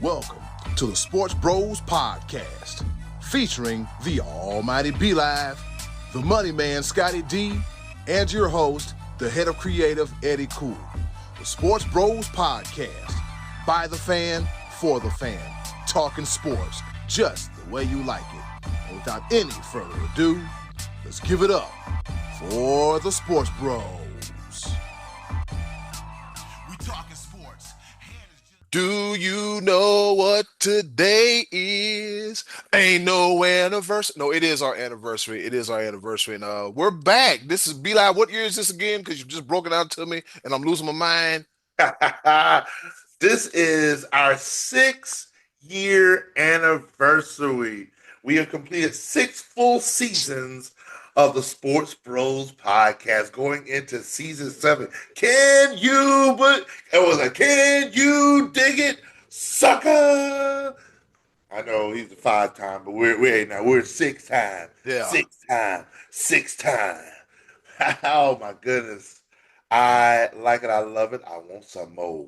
Welcome to the SportsBros Podcast, featuring the almighty B-Live, the money man Scottie D, and your host, the head of creative Eddy. The SportsBros Podcast, by the fan, for the fan, talking sports just the way you like it. And without any further ado, let's give it up for the SportsBros. Do you know what today is? Ain't no anniversary. No, it is our anniversary. It is our anniversary. And we're back. This is B-Live. What year is this again? Because you've just broken out to me and I'm losing my mind. This is our 6-year anniversary. We have completed 6 full seasons of the SportsBros Podcast, going into season 7. Can you dig it, sucker? I know he's a 5-time, but we're 6-time. Yeah. 6-time. Oh my goodness. I like it. I love it. I want some more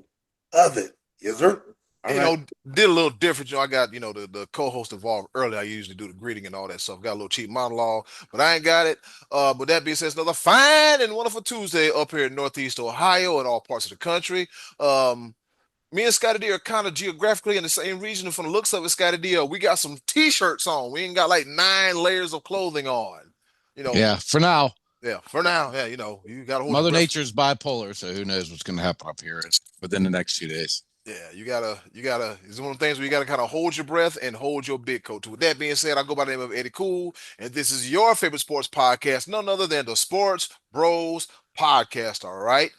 of it. Yes, sir. Did a little different. I got, the co-host involved early. I usually do the greeting and all that stuff. Got a little cheap monologue, but I ain't got it. But that being said, it's another fine and wonderful Tuesday up here in Northeast Ohio and all parts of the country. Me and Scottie D are kind of geographically in the same region. And from the looks of it, Scottie D, we got some T-shirts on. We ain't got like 9 layers of clothing on. Yeah, for now. Yeah, for now. Yeah, you got to hold Mother Nature's bipolar, so who knows what's going to happen up here within the next few days. Yeah, you gotta. It's one of the things where you gotta kind of hold your breath and hold your big coat. With that being said, I go by the name of Eddy, and this is your favorite sports podcast, none other than the SportsBros Podcast. All right,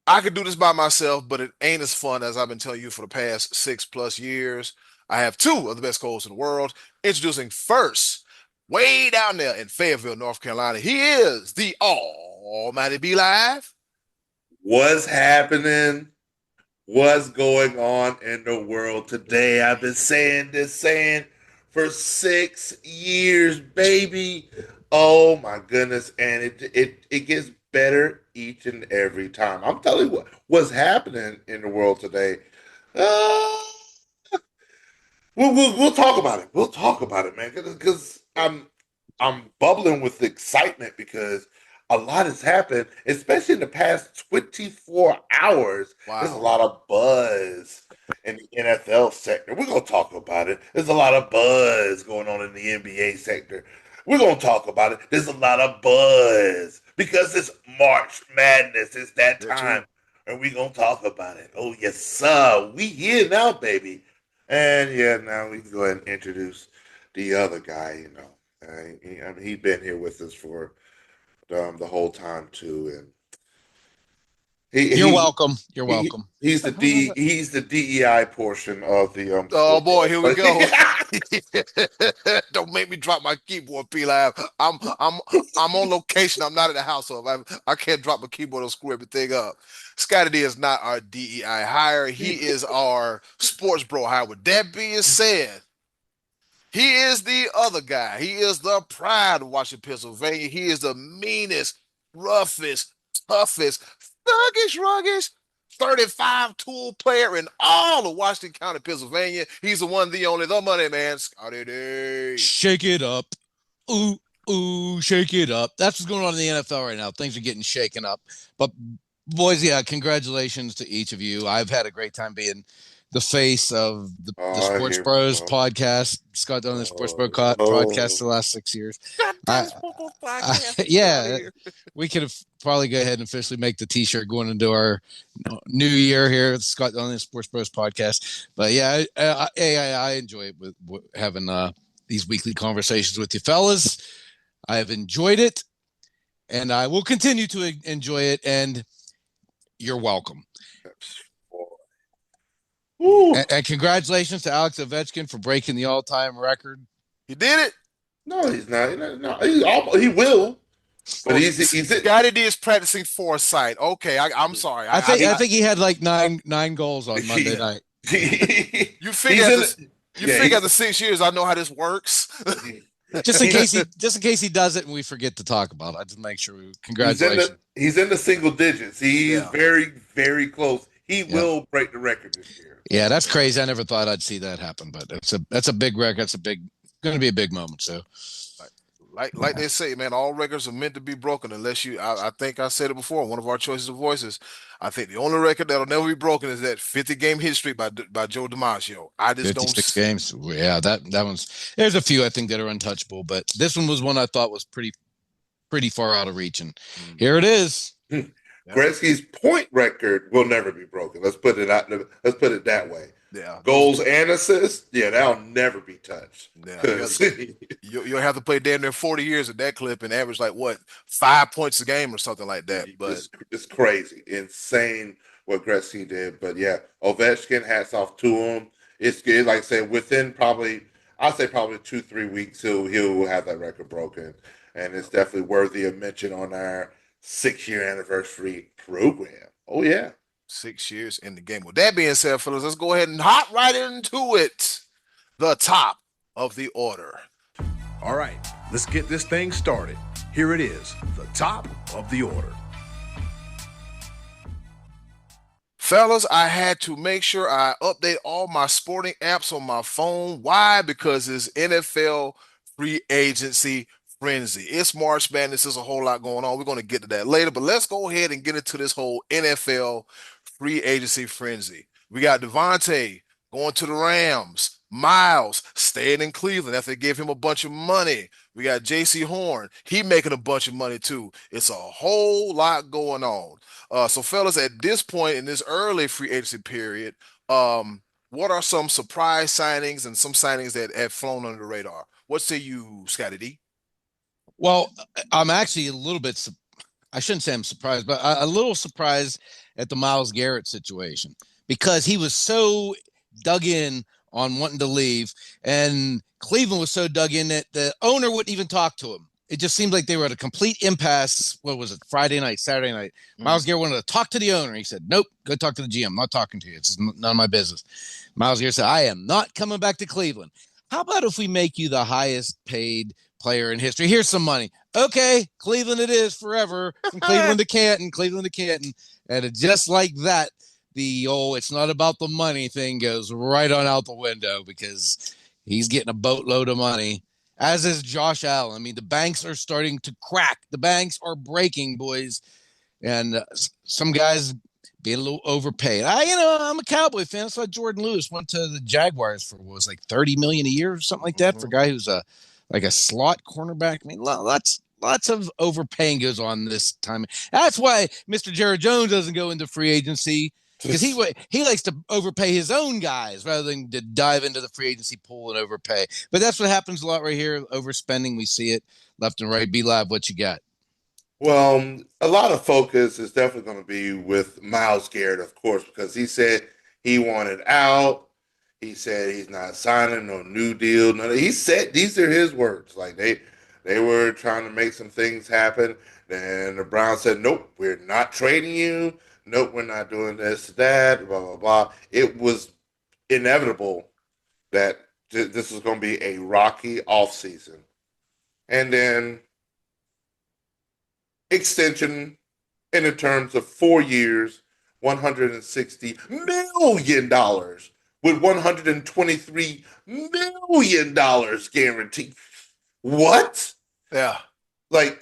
I could do this by myself, but it ain't as fun as I've been telling you for the past 6+ years. I have 2 of the best co-hosts in the world. Introducing first, way down there in Fayetteville, North Carolina, he is the almighty B-Live. What's happening? What's going on in the world today? I've been saying for 6 years, baby. Oh my goodness. And it gets better each and every time. I'm telling you what's happening in the world today. We'll talk about it. We'll talk about it, man. Because I'm bubbling with excitement because a lot has happened, especially in the past 24 hours. Wow. There's a lot of buzz in the NFL sector. We're going to talk about it. There's a lot of buzz going on in the NBA sector. We're going to talk about it. There's a lot of buzz because it's March Madness. It's that time. And we're going to talk about it. Oh, yes, sir. We here now, baby. And, yeah, now we can go ahead and introduce the other guy, he's been here with us for the whole time too, and you're welcome. He's the DEI portion of the. Oh boy, here we go. Don't make me drop my keyboard, P-Live. I'm on location. I'm not at the house, so I can't drop my keyboard and screw everything up. Scottie D is not our DEI hire. He is our sports bro hire. With that being said, he is the other guy. He is the pride of Washington, Pennsylvania. He is the meanest, roughest, toughest, thuggish, 35-tool player in all of Washington County, Pennsylvania. He's the one, the only, the money man, Scottie D. Shake it up. Ooh, shake it up. That's what's going on in the NFL right now. Things are getting shaken up. But, boys, yeah, congratulations to each of you. I've had a great time being the face of the SportsBros Podcast. Scott done the SportsBros Podcast for the last 6 years. We could have probably go ahead and officially make the T-shirt going into our new year here. Scott done the SportsBros Podcast. But yeah, I enjoy it with having these weekly conversations with you fellas. I have enjoyed it, and I will continue to enjoy it. And you're welcome. And congratulations to Alex Ovechkin for breaking the all-time record. He did it. No, he's not. No, he will. But he's Scottie D is practicing foresight. Okay, I'm sorry. I think he had like nine goals on Monday night. You figure the 6 years I know how this works. Just in case he does it and we forget to talk about it, I just make sure. Congratulations. He's in the single digits. He's very, very close. he will break the record this year. Yeah, that's crazy. I never thought I'd see that happen, but that's a big record. That's going to be a big moment. So, like they say, man, all records are meant to be broken unless you. I think I said it before. One of our choices of voices. I think the only record that'll never be broken is that 50-game hit streak by Joe DiMaggio. I just 56 don't. games. Yeah, that one's. There's a few I think that are untouchable, but this one was one I thought was pretty far out of reach, and here it is. Gretzky's point record will never be broken. Let's put it that way. Yeah, goals and assists. Yeah, that'll never be touched. Yeah, you'll have to play damn near 40 years at that clip and average like what 5 points a game or something like that. But it's crazy, insane what Gretzky did. But yeah, Ovechkin, hats off to him. It's good. Like I said, within probably 2-3 weeks, he'll have that record broken, and it's definitely worthy of mention on our 6-year anniversary program. Oh yeah. 6 years in the game. With that being said, fellas, let's go ahead and hop right into it. The top of the order. All right, let's get this thing started. Here it is, the top of the order. Fellas, I had to make sure I update all my sporting apps on my phone. Why? Because it's NFL free agency frenzy. It's March Madness. There's a whole lot going on. We're going to get to that later, but let's go ahead and get into this whole NFL free agency frenzy. We got Devontae going to the Rams. Miles staying in Cleveland after they gave him a bunch of money. We got J.C. Horn. He making a bunch of money too. It's a whole lot going on. So fellas, at this point in this early free agency period, what are some surprise signings and some signings that have flown under the radar? What say you, Scottie D? Well, I'm actually a little bit, I shouldn't say I'm surprised, but a little surprised at the Myles Garrett situation because he was so dug in on wanting to leave, and Cleveland was so dug in that the owner wouldn't even talk to him. It just seemed like they were at a complete impasse. What was it? Friday night, Saturday night. Myles Garrett wanted to talk to the owner. He said, nope, go talk to the GM. I'm not talking to you. It's none of my business. Myles Garrett said, I am not coming back to Cleveland. How about if we make you the highest paid player in history? Here's some money. Okay, Cleveland it is forever. From Cleveland to Canton, Cleveland to Canton. And just like that, the it's not about the money thing goes right on out the window because he's getting a boatload of money, as is Josh Allen. I mean, the banks are starting to crack. The banks are breaking, boys. And some guys being a little overpaid. I'm a Cowboy fan. I saw Jordan Lewis went to the Jaguars for what was like $30 million a year or something like that for a guy who's a slot cornerback. I mean, lots of overpaying goes on this time. That's why Mr. Jared Jones doesn't go into free agency because he likes to overpay his own guys rather than to dive into the free agency pool and overpay. But that's what happens a lot right here. Overspending, we see it left and right. Be Live, what you got? Well, a lot of focus is definitely going to be with Myles Garrett, of course, because he said he wanted out. He said he's not signing no new deal. No, he said these are his words. Like they were trying to make some things happen. Then the Browns said, nope, we're not trading you. Nope, we're not doing this, that, blah, blah, blah. It was inevitable that this was going to be a rocky offseason. And then extension in the terms of 4 years, $160 million with $123 million guaranteed. What? Yeah. Like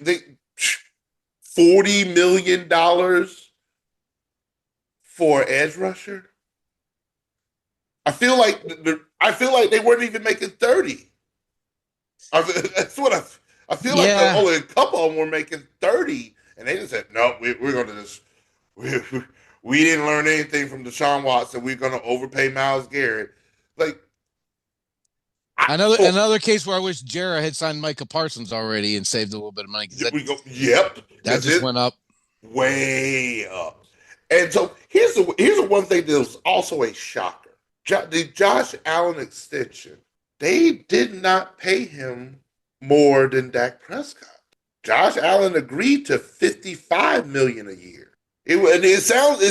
$40 million for edge rusher? I feel like they weren't even making 30. That's what I feel like only a couple of them were making 30, and they just said, no, we're going to just we didn't learn anything from Deshaun Watson. We're going to overpay Myles Garrett. Like another case where I wish Jarrah had signed Micah Parsons already and saved a little bit of money. That just went up way up. And so here's the one thing that was also a shocker. The Josh Allen extension, they did not pay him more than Dak Prescott. Josh Allen agreed to $55 million a year. It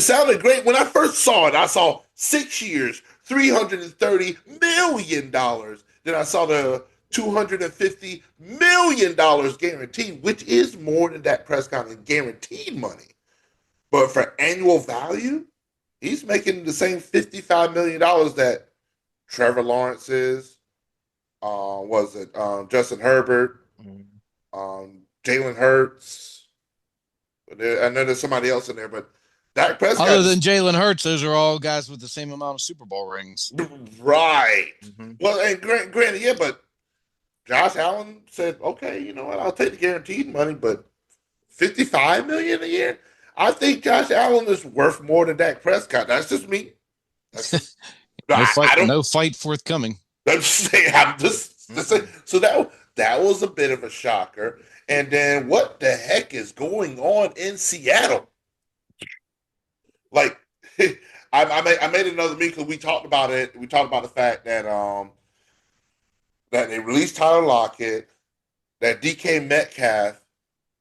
sounded great. When I first saw it, I saw 6 years, $330 million. Then I saw the $250 million guaranteed, which is more than Dak Prescott in guaranteed money. But for annual value, He's making the same $55 million that Trevor Lawrence is. Was it Justin Herbert, Mhm. Jalen Hurts? I know there's somebody else in there, but Dak Other Prescott than is Jalen Hurts, those are all guys with the same amount of Super Bowl rings. right. Mhm. Well, and granted, yeah, but Josh Allen said, okay, you know what? I'll take the guaranteed money, but 55 million a year. I think Josh Allen is worth more than Dak Prescott. That's just me. That's just I don't. No fight forthcoming. I'm just saying. I'm just saying. Mhm. So that was a bit of a shocker. And then what the heck is going on in Seattle? Like, I made another meme because we talked about it. We talked about the fact that they released Tyler Lockett, that DK Metcalf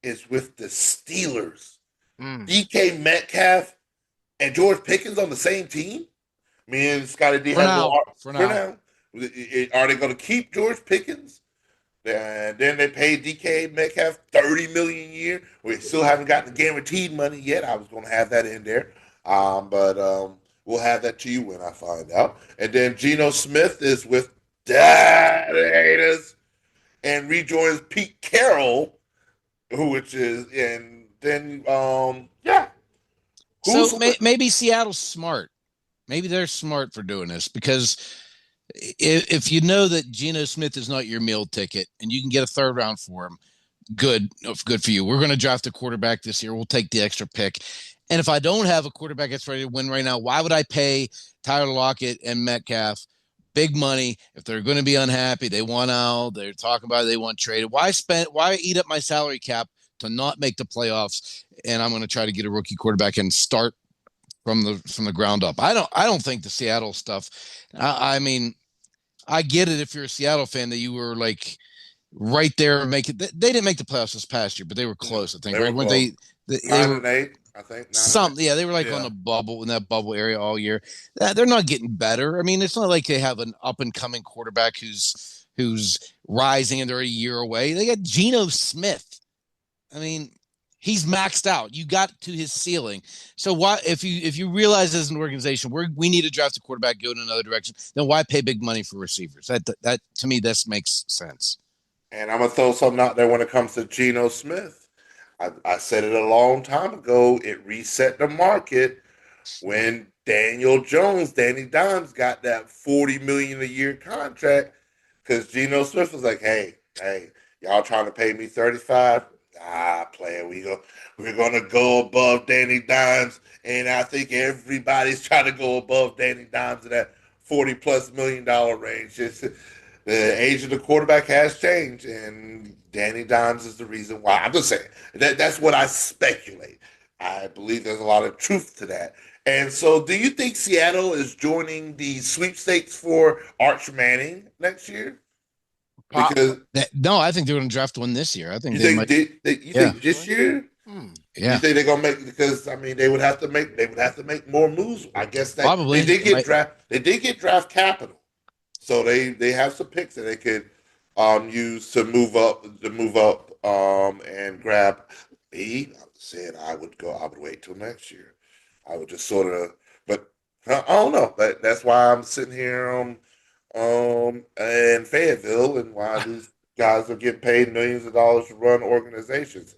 is with the Steelers. Mm. DK Metcalf and George Pickens on the same team. Me and Scottie D For had a little now. for now. Are they going to keep George Pickens? And then they paid DK Metcalf $30 million a year. We still haven't gotten the guaranteed money yet. I was going to have that in there, but we'll have that to you when I find out. And then Geno Smith is with Haters and rejoins Pete Carroll, which is and then yeah, So who's maybe Seattle's smart. Maybe they're smart for doing this because if you know that Geno Smith is not your meal ticket and you can get a third round for him, good for you. We're going to draft a quarterback this year. We'll take the extra pick. And if I don't have a quarterback that's ready to win right now, why would I pay Tyler Lockett and Metcalf big money if they're going to be unhappy? They want out. They're talking about it, they want traded. Why eat up my salary cap to not make the playoffs? And I'm going to try to get a rookie quarterback and start from the ground up. I don't think the Seattle stuff. I mean, I get it if you're a Seattle fan that you were like right there making. They didn't make the playoffs this past year, but they were close. I think they were right when close. they Nine were and eight, I think 9 and 8. some yeah they were like on Yeah. the bubble in that bubble area all year. They're not getting better. I mean, it's not like they have an up and coming quarterback who's rising and they're a year away. They got Geno Smith. I mean, he's maxed out. You got to his ceiling. So why, if you realize as an organization we need to draft a quarterback, go in another direction, then why pay big money for receivers? That to me this makes sense. And I'm gonna throw something out there when it comes to Geno Smith. I said it a long time ago. It reset the market when Danny Dimes got that $40 million a year contract because Geno Smith was like, hey, y'all trying to pay me 35? Nah, player, we're gonna go above Danny Dimes, and I think everybody's trying to go above Danny Dimes in that $40+ million range. The age of the quarterback has changed, and Danny Dimes is the reason why. I'm just saying that's what I speculate. I believe there's a lot of truth to that. And so, do you think Seattle is joining the sweepstakes for Arch Manning next year? Pop. Because No, I think they're going to draft one this year. I think you they think might. you Yeah, think this year Hmm. you yeah, think they're gonna make because I mean they would have to make more moves. I guess that they probably. did They get might. draft capital, so they have some picks that they could use to move up and grab me. I'm saying I would wait till next year. I would just sort of, but I don't know. That's why I'm sitting here in Fayetteville and why these guys are getting paid millions of dollars to run organizations.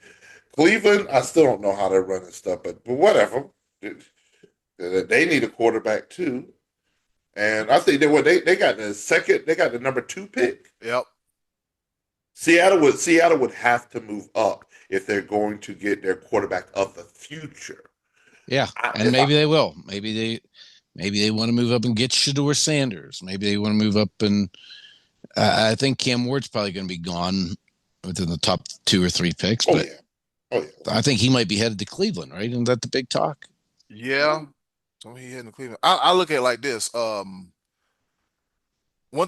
Cleveland, I still don't know how they're running stuff, but whatever. They need a quarterback too. And I think they got they got the number 2 pick. Yep. Seattle would have to move up if they're going to get their quarterback of the future. Yeah, and If I maybe they will. Maybe they want to move up and get Shador Sanders. Maybe they want to move up and I think Cam Ward's probably going to be gone within the top 2 or 3 picks, oh but yeah, oh yeah. I think he might be headed to Cleveland, right? Isn't that the big talk? Yeah. So he heading to Cleveland. I look at it like this. One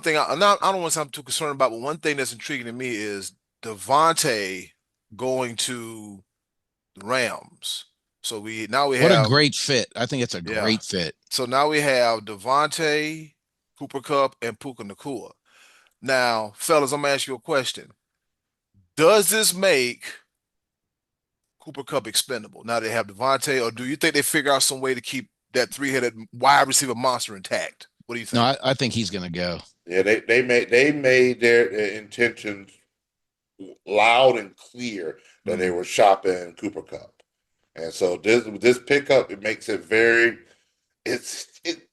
thing I don't want to sound too concerned about, but one thing that's intriguing to me is Devontae going to the Rams. So we What a have great fit. I think it's a yeah. great fit. So now we have Devontae, Cooper Cup, and Puka Nakua. Now, fellas, I'm gonna ask you a question. Does this make Cooper Cup expendable now they have Devontae, or do you think they figure out some way to keep that three-headed wide receiver monster intact. What do you No, think? I think he's going to go. Yeah, they made their intentions loud and clear that they were shopping Cooper Cup, and so this pickup, it makes it very it's it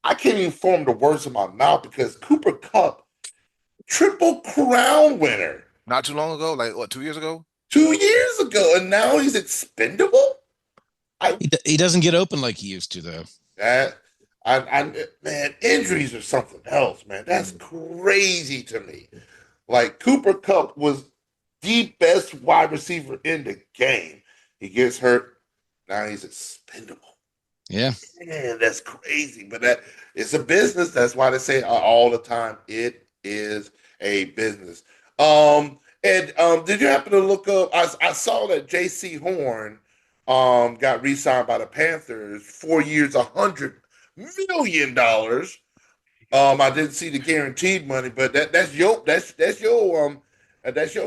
I can't even form the words in my mouth because Cooper Cup, Triple Crown winner Not too long ago, like what, 2 years ago? 2 years ago, and now he's expendable. I He doesn't get open like he used to, though. that man, injuries are something else, man. That's crazy to me. Like Cooper Cup was the best wide receiver in the game. He gets hurt. Now he's expendable. Yeah. Man, that's crazy. But that it's a business. That's why they say all the time, it is a business. And did you happen to look up? I saw that J.C. Horn got re-signed by the Panthers, 4 years, $100 million. I didn't see the guaranteed money, but that's your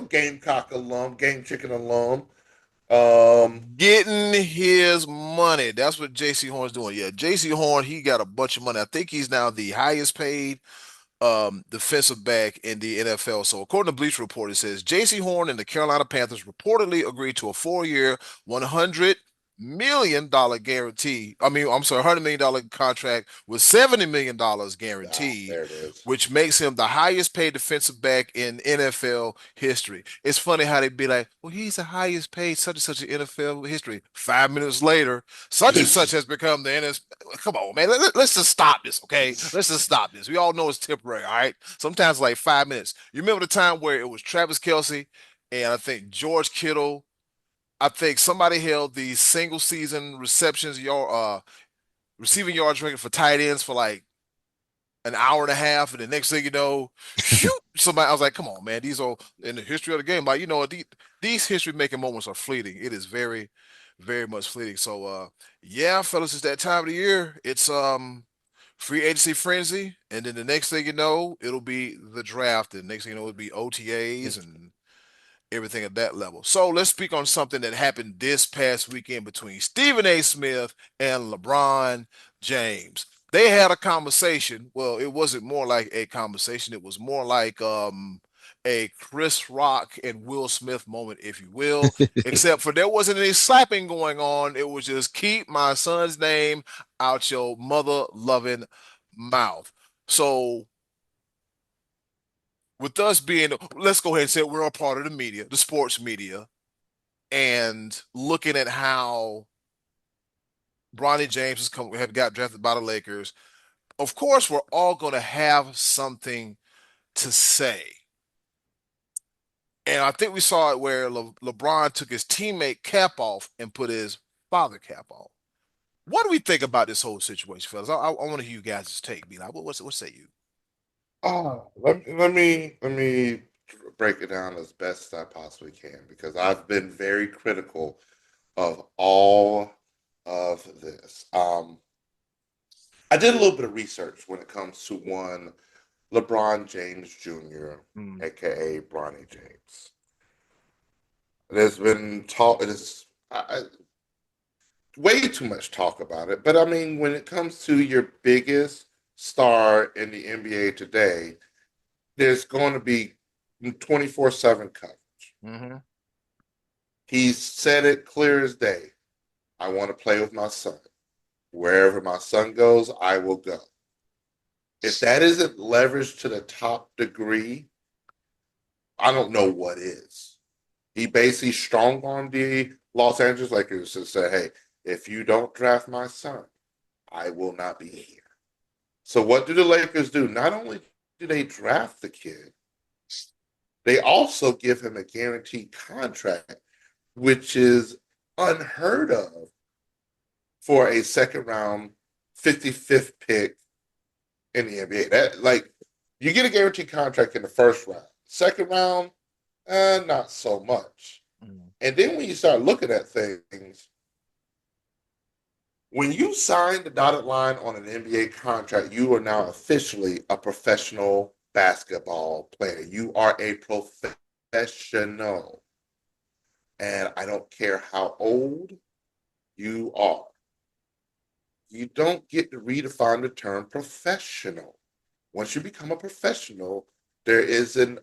Gamecock alum, Game Chicken alum. Getting his money. That's what J.C. Horn's doing. Yeah, J.C. Horn, he got a bunch of money. I think he's now the highest paid defensive back in the NFL. So according to Bleacher Report, it says J.C. Horn and the Carolina Panthers reportedly agreed to a 4-year, $100 million guarantee. I'm sorry, $100 million contract with $70 million guaranteed, There it is. which makes him the highest paid defensive back in NFL history. It's funny how they be like, well, he's the highest paid such and such in NFL history. 5 minutes later, such and such has become the NFL. Come on, man. Let's just stop this, okay? Let's just stop this. We all know it's temporary, all right? Sometimes like 5 minutes. You remember the time where it was Travis Kelce and I think George Kittle. I think somebody held the single season receiving yards record for tight ends for like an hour and a half, and the next thing you know, shoot, somebody. I was like, "Come on, man! These are in the history of the game. Like, these history-making moments are fleeting. It is very, very much fleeting." So, yeah, fellas, it's that time of the year. It's free agency frenzy, and then the next thing you know, it'll be the draft, and next thing you know, it'll be OTAs and everything at that level. So let's speak on something that happened this past weekend between Stephen A. Smith and LeBron James. They had a conversation. Well, it wasn't more like a conversation. It was more like a Chris Rock and Will Smith moment, if you will, except for there wasn't any slapping going on. It was just keep my son's name out your mother loving mouth. So with us being, let's go ahead and say we're a part of the media, the sports media, and looking at how Bronny James have got drafted by the Lakers. Of course, we're all going to have something to say. And I think we saw it where LeBron took his teammate cap off and put his father cap on. What do we think about this whole situation, fellas? I want to hear you guys' take. Be like, what say you? Let me break it down as best as I possibly can because I've been very critical of all of this. I did a little bit of research when it comes to one LeBron James Jr., aka Bronny James. There's been talk. Way too much talk about it, but I mean, when it comes to your biggest star in the NBA today, there's going to be 24/7 coverage. Mm-hmm. He said it clear as day. I want to play with my son. Wherever my son goes, I will go. If that isn't leveraged to the top degree, I don't know what is. He basically strong-armed the Los Angeles Lakers to say, hey, if you don't draft my son, I will not be here. So what do the Lakers do? Not only do they draft the kid, they also give him a guaranteed contract, which is unheard of for a second round 55th pick in the NBA. That like you get a guaranteed contract in the first round. Second round, not so much. And then when you start looking at things, when you sign the dotted line on an NBA contract, you are now officially a professional basketball player. You are a professional. And I don't care how old you are. You don't get to redefine the term professional. Once you become a professional, there is an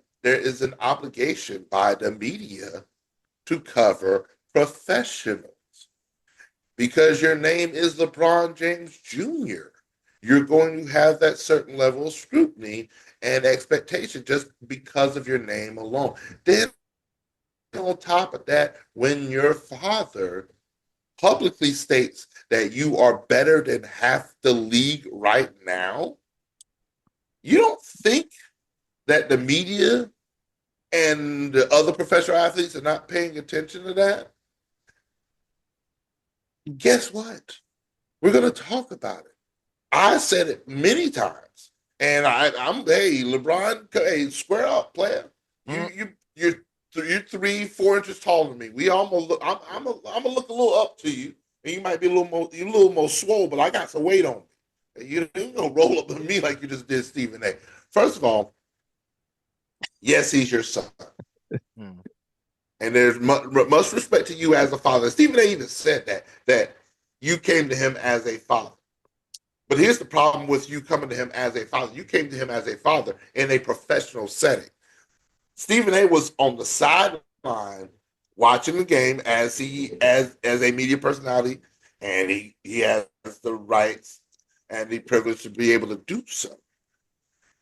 obligation by the media to cover professionals. Because your name is LeBron James Jr., you're going to have that certain level of scrutiny and expectation just because of your name alone. Then, on top of that, when your father publicly states that you are better than half the league right now, you don't think that the media and the other professional athletes are not paying attention to that? Guess what? We're going to talk about it. I said it many times, and I'm hey LeBron, hey square up, player. You're 3-4 inches taller than me. We almost look. I'm gonna look a little up to you, and you might be a little more swole, but I got some weight on me. You ain't gonna roll up on me like you just did Stephen A. First of all, yes, he's your son, and there's much respect to you as a father. Stephen A. even said that you came to him as a father. But here's the problem with you coming to him as a father. You came to him as a father in a professional setting. Stephen A. was on the sideline watching the game as a media personality, and he has the rights and the privilege to be able to do so.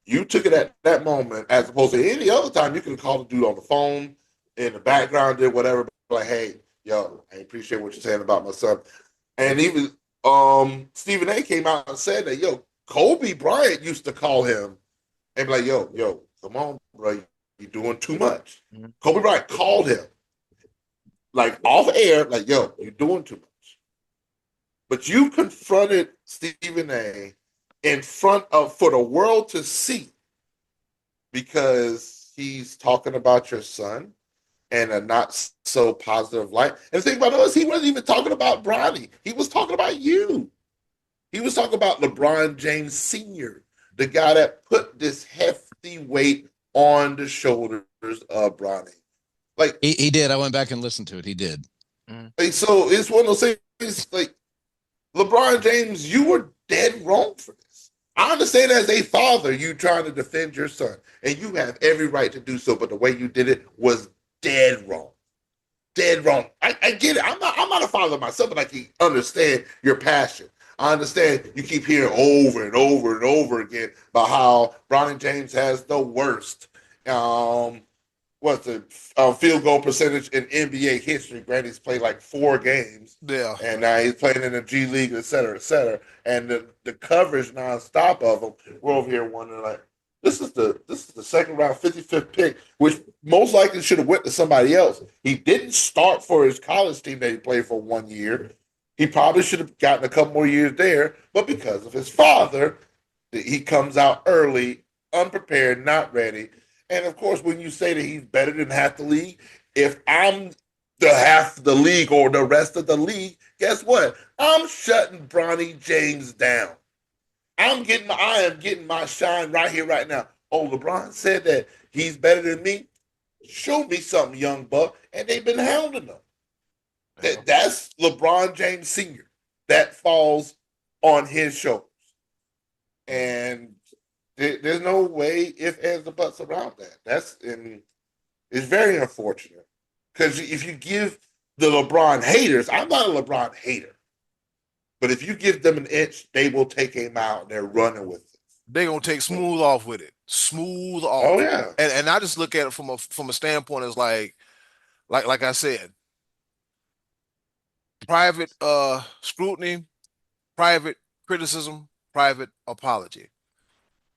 You took it at that moment as opposed to any other time. You could have called the dude on the phone in the background, did whatever, but like, hey, yo, I appreciate what you're saying about my son. And even Stephen A. came out and said that, yo, Kobe Bryant used to call him and be like, yo, come on, bro, you're doing too much. Mm-hmm. Kobe Bryant called him, like off air, like, yo, you're doing too much. But you confronted Stephen A. in front of, for the world to see, because he's talking about your son in a not so positive light. And the thing about us, he wasn't even talking about Bronny. He was talking about you. He was talking about LeBron James Sr., the guy that put this hefty weight on the shoulders of Bronny. Like he did. I went back and listened to it. He did. Like, so it's one of those things. Like LeBron James, you were dead wrong for this. I understand as a father, you trying to defend your son, and you have every right to do so. But the way you did it was dead wrong. Dead wrong. I get it. I'm not a father myself, but I can understand your passion. I understand you keep hearing over and over and over again about how Bronny James has the worst field goal percentage in NBA history. Granted, he's played like 4 games. Yeah. And now he's playing in the G League, et cetera, et cetera. And the coverage nonstop of him, we're over here wondering, like, this is the second round 55th pick, which most likely should have went to somebody else. He didn't start for his college team that he played for 1 year. He probably should have gotten a couple more years there, but because of his father, he comes out early, unprepared, not ready. And of course, when you say that he's better than half the league, if I'm the half of the league or the rest of the league, guess what? I'm shutting Bronny James down. I am getting my shine right here, right now. Oh, LeBron said that he's better than me. Show me something, young buck. And they've been hounding him. That's LeBron James Sr. That falls on his shoulders. And there's no way if, ands, or buts around that. It's very unfortunate. Because if you give the LeBron haters, I'm not a LeBron hater. But if you give them an inch, they will take a mile and they're running with it. They're gonna take smooth off with it. Smooth off. Oh yeah. And I just look at it from a standpoint as like I said, private scrutiny, private criticism, private apology.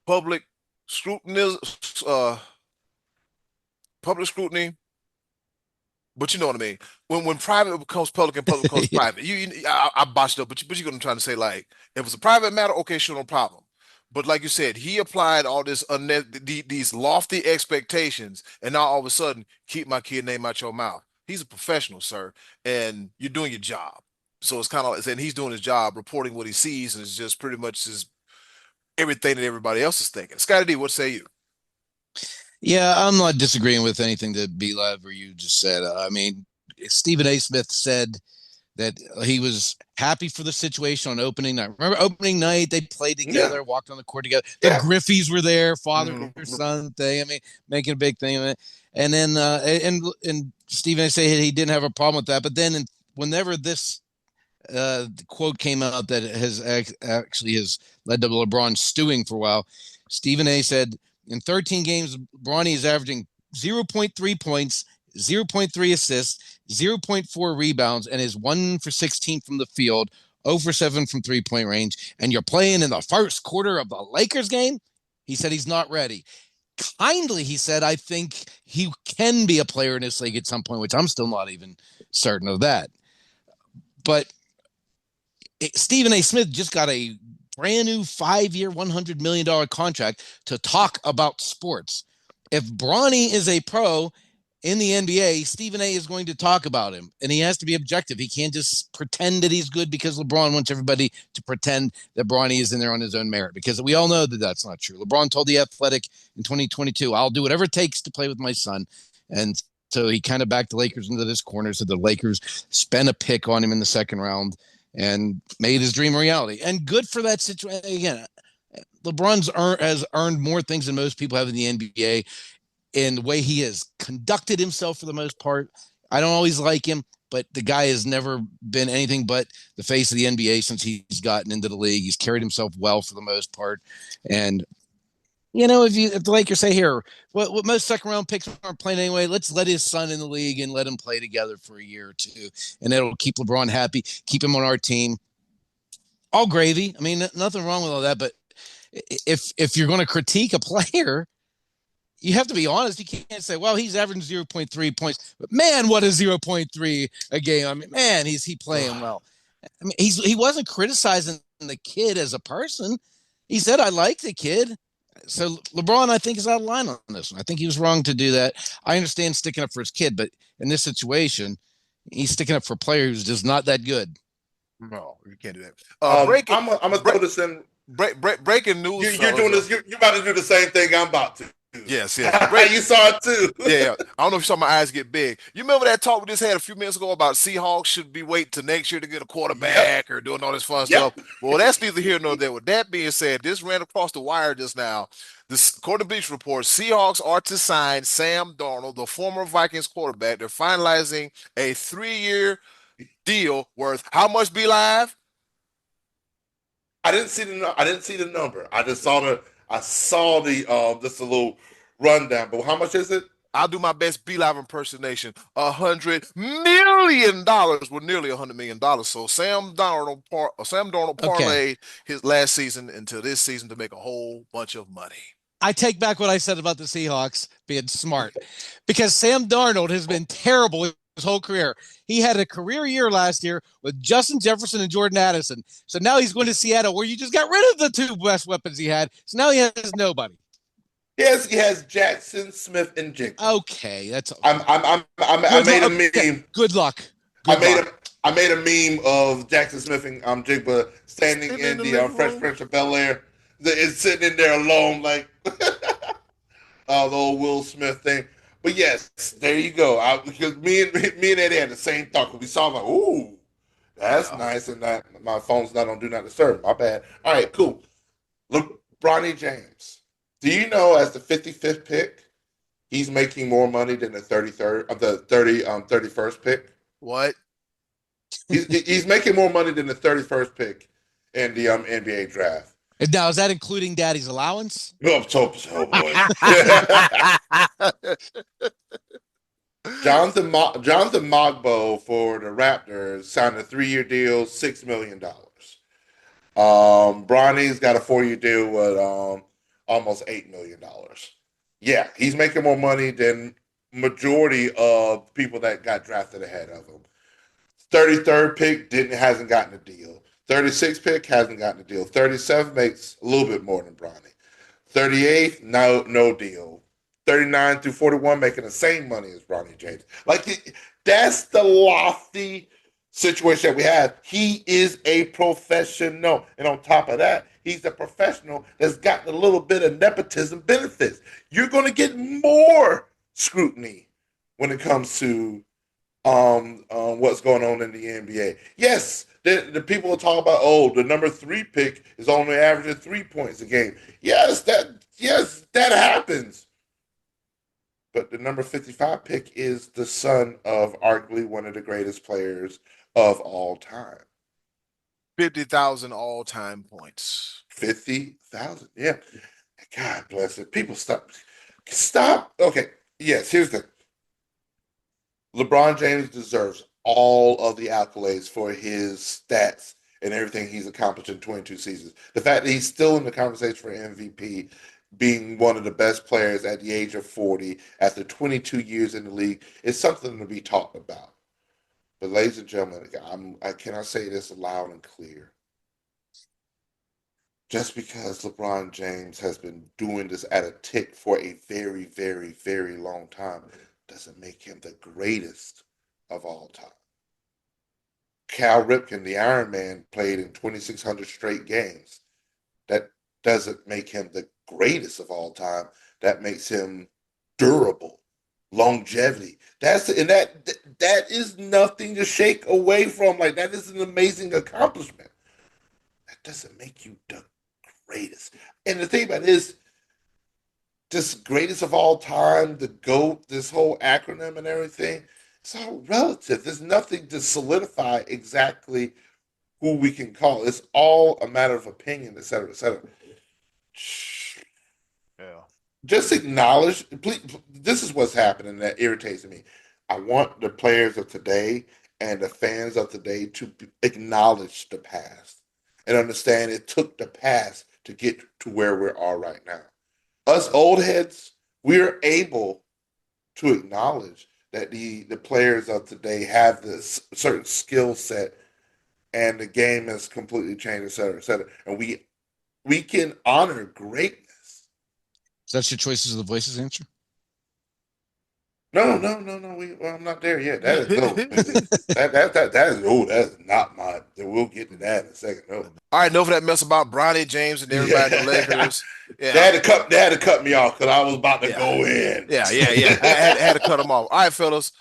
Public scrutiny, public scrutiny. But you know what I mean. When private becomes public and public becomes private, I botched up. But you're gonna try to say, like, if it's a private matter, okay, sure, no problem. But like you said, he applied all these lofty expectations, and now all of a sudden, keep my kid name out your mouth. He's a professional, sir, and you're doing your job. So it's kind of like, and he's doing his job, reporting what he sees, and it's just pretty much everything that everybody else is thinking. Scottie D, what say you? Yeah, I'm not disagreeing with anything that B-Lev or you just said. I mean, Stephen A. Smith said that he was happy for the situation on opening night. Remember opening night, they played together, walked on the court together. The Griffeys were there, father-son thing. I mean, making a big thing of it. And then and Stephen A. said he didn't have a problem with that. But then whenever this quote came out that actually has led to LeBron stewing for a while, Stephen A. said in 13 games, Bronny is averaging 0.3 points, 0.3 assists, 0.4 rebounds, and is 1 for 16 from the field, 0 for 7 from three-point range. And you're playing in the first quarter of the Lakers game? He said he's not ready. Kindly, he said, I think he can be a player in this league at some point, which I'm still not even certain of that. But Stephen A. Smith just got a brand new 5-year, $100 million contract to talk about sports. If Bronny is a pro in the NBA, Stephen A. is going to talk about him, and he has to be objective. He can't just pretend that he's good because LeBron wants everybody to pretend that Bronny is in there on his own merit, because we all know that that's not true. LeBron told The Athletic in 2022, I'll do whatever it takes to play with my son. And so he kind of backed the Lakers into this corner, so the Lakers spent a pick on him in the second round and made his dream a reality. And good for that situation. Again, LeBron has earned more things than most people have in the NBA in the way he has conducted himself for the most part. I don't always like him, but the guy has never been anything but the face of the NBA since he's gotten into the league. He's carried himself well for the most part. And, you know, if the Lakers say here, what most second round picks aren't playing anyway, let's let his son in the league and let him play together for a year or two. And it'll keep LeBron happy, keep him on our team. All gravy. I mean, nothing wrong with all that. But if you're going to critique a player, you have to be honest. You can't say, well, he's averaging 0.3 points. But, man, what is 0.3 a game? I mean, man, he playing well. I mean, he wasn't criticizing the kid as a person. He said, I like the kid. So LeBron, I think, is out of line on this one. I think he was wrong to do that. I understand sticking up for his kid, but in this situation, he's sticking up for a player who's just not that good. No, you can't do that. I'm gonna throw this in. Breaking news. You're doing this. You're about to do the same thing I'm about to. Yes. You saw it too. Yeah. I don't know if you saw my eyes get big. You remember that talk we just had a few minutes ago about Seahawks should be waiting till next year to get a quarterback or doing all this fun stuff? Well, that's neither here nor there. With that being said, this ran across the wire just now. This according to Bleacher Report, Seahawks are to sign Sam Darnold, the former Vikings quarterback. They're finalizing a 3-year deal worth how much, Be Live? I didn't see the number. I just saw the just a little rundown. But how much is it? I'll do my best Be Live impersonation. $100 million, well, nearly $100 million. So Sam Darnold parlayed his last season into this season to make a whole bunch of money. I take back what I said about the Seahawks being smart, because Sam Darnold has been terrible his whole career. He had a career year last year with Justin Jefferson and Jordan Addison. So now he's going to Seattle, where you just got rid of the two best weapons he had. So now he has nobody. Yes, he has Jackson, Smith, and Jigba. Okay, that's. I made a meme. Good luck. I made a meme of Jackson Smith and Jigba standing in the Fresh Prince of Bel-Air. It's sitting in there alone, like the old Will Smith thing. But yes, there you go. Because me and Eddie had the same thought. We saw like, ooh, that's nice, and that my phone's not on Do Not Disturb. My bad. All right, cool. Look, Bronny James. Do you know, as the 55th pick, he's making more money than the 31st pick? What? He's making more money than the 31st pick in the NBA draft. And now, is that including Daddy's allowance? Oh boy. Jonathan Mogbo for the Raptors signed a 3-year deal, $6 million. Bronny's got a 4-year deal with almost $8 million. Yeah, he's making more money than majority of people that got drafted ahead of him. 33rd pick hasn't gotten a deal. 36th pick hasn't gotten a deal. 37th makes a little bit more than Bronny. 38th, no deal. 39 through 41 making the same money as Bronny James. Like, that's the lofty situation that we have. He is a professional. And on top of that, he's a professional that's gotten a little bit of nepotism benefits. You're going to get more scrutiny when it comes to what's going on in the NBA. Yes, the people will talk about, oh, the number 3 pick is only averaging 3 points a game. Yes, that happens. But the number 55 pick is the son of arguably one of the greatest players of all time. 50,000 all-time points. 50,000. Yeah. God bless it. People stop. Stop. Okay. Yes, here's the LeBron James deserves all of the accolades for his stats and everything he's accomplished in 22 seasons. The fact that he's still in the conversation for MVP, being one of the best players at the age of 40 after 22 years in the league, is something to be talked about. But ladies and gentlemen, I cannot say this loud and clear. Just because LeBron James has been doing this at a tick for a very, very, very long time doesn't make him the greatest of all time. Cal Ripken, the Iron Man, played in 2,600 straight games. That doesn't make him the greatest of all time. That makes him durable, longevity. That is nothing to shake away from. Like, that is an amazing accomplishment. That doesn't make you the greatest. And the thing about it is, this greatest of all time, the GOAT, this whole acronym and everything, it's all relative. There's nothing to solidify exactly who we can call. It's all a matter of opinion, et cetera, et cetera. Yeah. Just acknowledge, please, this is what's happening that irritates me. I want the players of today and the fans of today to acknowledge the past and understand it took the past to get to where we are right now. Us old heads, we're able to acknowledge that the players of today have this certain skill set and the game has completely changed, et cetera, et cetera. And we can honor greatness. Is that your choices of the voices answer? No. I'm not there yet. That is no. That is not my. We'll get to that in a second. No. All right, enough of that mess about Bronny James and everybody in the Lakers. Yeah. They had to cut me off because I was about to go in. Yeah. I had to cut them off. All right, fellas.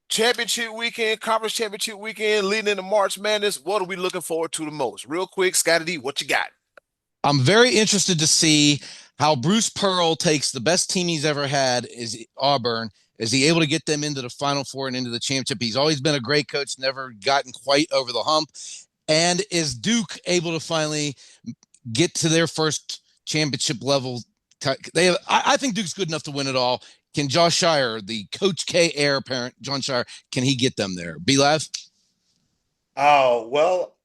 Championship weekend, conference championship weekend, leading into March Madness. What are we looking forward to the most? Real quick, Scottie D, what you got? I'm very interested to see how Bruce Pearl takes the best team he's ever had, is Auburn. Is he able to get them into the Final Four and into the championship? He's always been a great coach, never gotten quite over the hump. And is Duke able to finally get to their first championship level? I think Duke's good enough to win it all. Can Josh Shire, the Coach K heir apparent, John Shire, can he get them there? B-Live? Oh, well,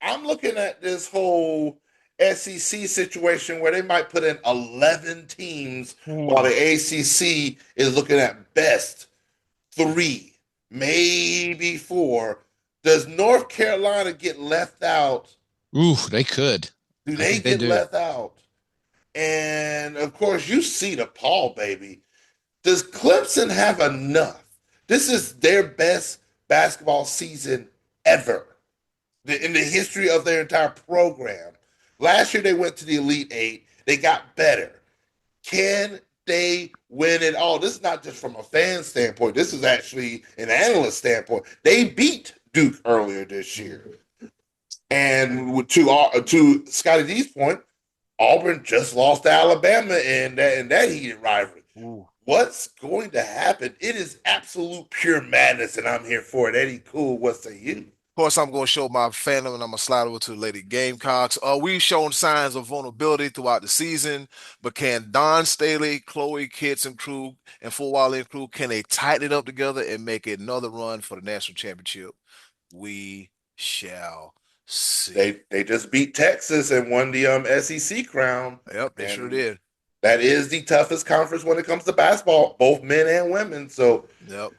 I'm looking at this whole SEC situation where they might put in 11 teams while the ACC is looking at best 3, maybe 4. Does North Carolina get left out? Ooh, they could. Do they get left out? And, of course, you see the Paul, baby. Does Clemson have enough? This is their best basketball season ever in the history of their entire program. Last year, they went to the Elite Eight. They got better. Can they win it all? This is not just from a fan standpoint. This is actually an analyst standpoint. They beat Duke earlier this year. And to Scottie D's point, Auburn just lost to Alabama in that heated rivalry. Ooh. What's going to happen? It is absolute pure madness, and I'm here for it. Eddie, cool. What say you? Of course, I'm going to show my fandom, and I'm going to slide over to the Lady Gamecocks. We've shown signs of vulnerability throughout the season, but can Don Staley, Chloe Kitts and crew, and Full Wally and crew, can they tighten it up together and make another run for the national championship? We shall see. They just beat Texas and won the SEC crown. Yep, they sure did. That is the toughest conference when it comes to basketball, both men and women. So, yep.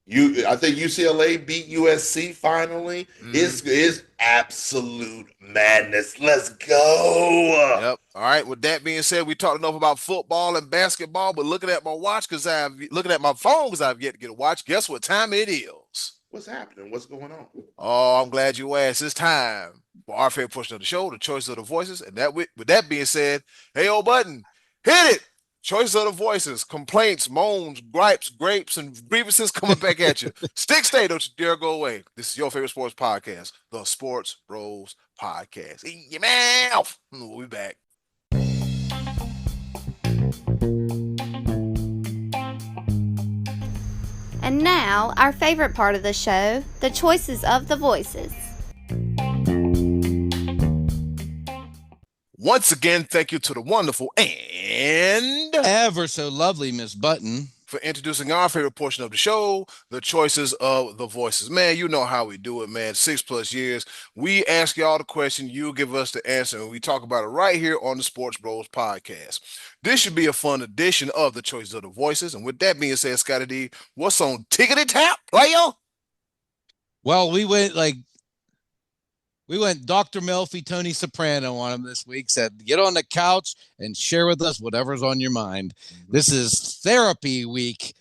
I think UCLA beat USC finally. It's absolute madness. Let's go. Yep. All right. With that being said, we talked enough about football and basketball, but looking at my watch looking at my phone because I've yet to get a watch. Guess what time it is? What's happening? What's going on? Oh, I'm glad you asked. It's time for our favorite portion of the show, the choice of the voices. And with that being said, hey, old button, hit it. Choice of the voices, complaints, moans, gripes, grapes, and grievances coming back at you. Stick stay, don't you dare go away. This is your favorite sports podcast, the Sports Bros Podcast. In your mouth. We'll be back. And now, our favorite part of the show, the choices of the voices. Once again, thank you to the wonderful and ever so lovely Miss Button for introducing our favorite portion of the show, the choices of the voices. Man, you know how we do it, man. 6+ years. We ask y'all the question, you give us the answer, and we talk about it right here on the Sports Bros Podcast. This should be a fun edition of the choices of the voices. And with that being said, Scottie D, what's on Tickety Tap, player? Well, we went Dr. Melfi, Tony Soprano on him this week, said, get on the couch and share with us whatever's on your mind. This is therapy week.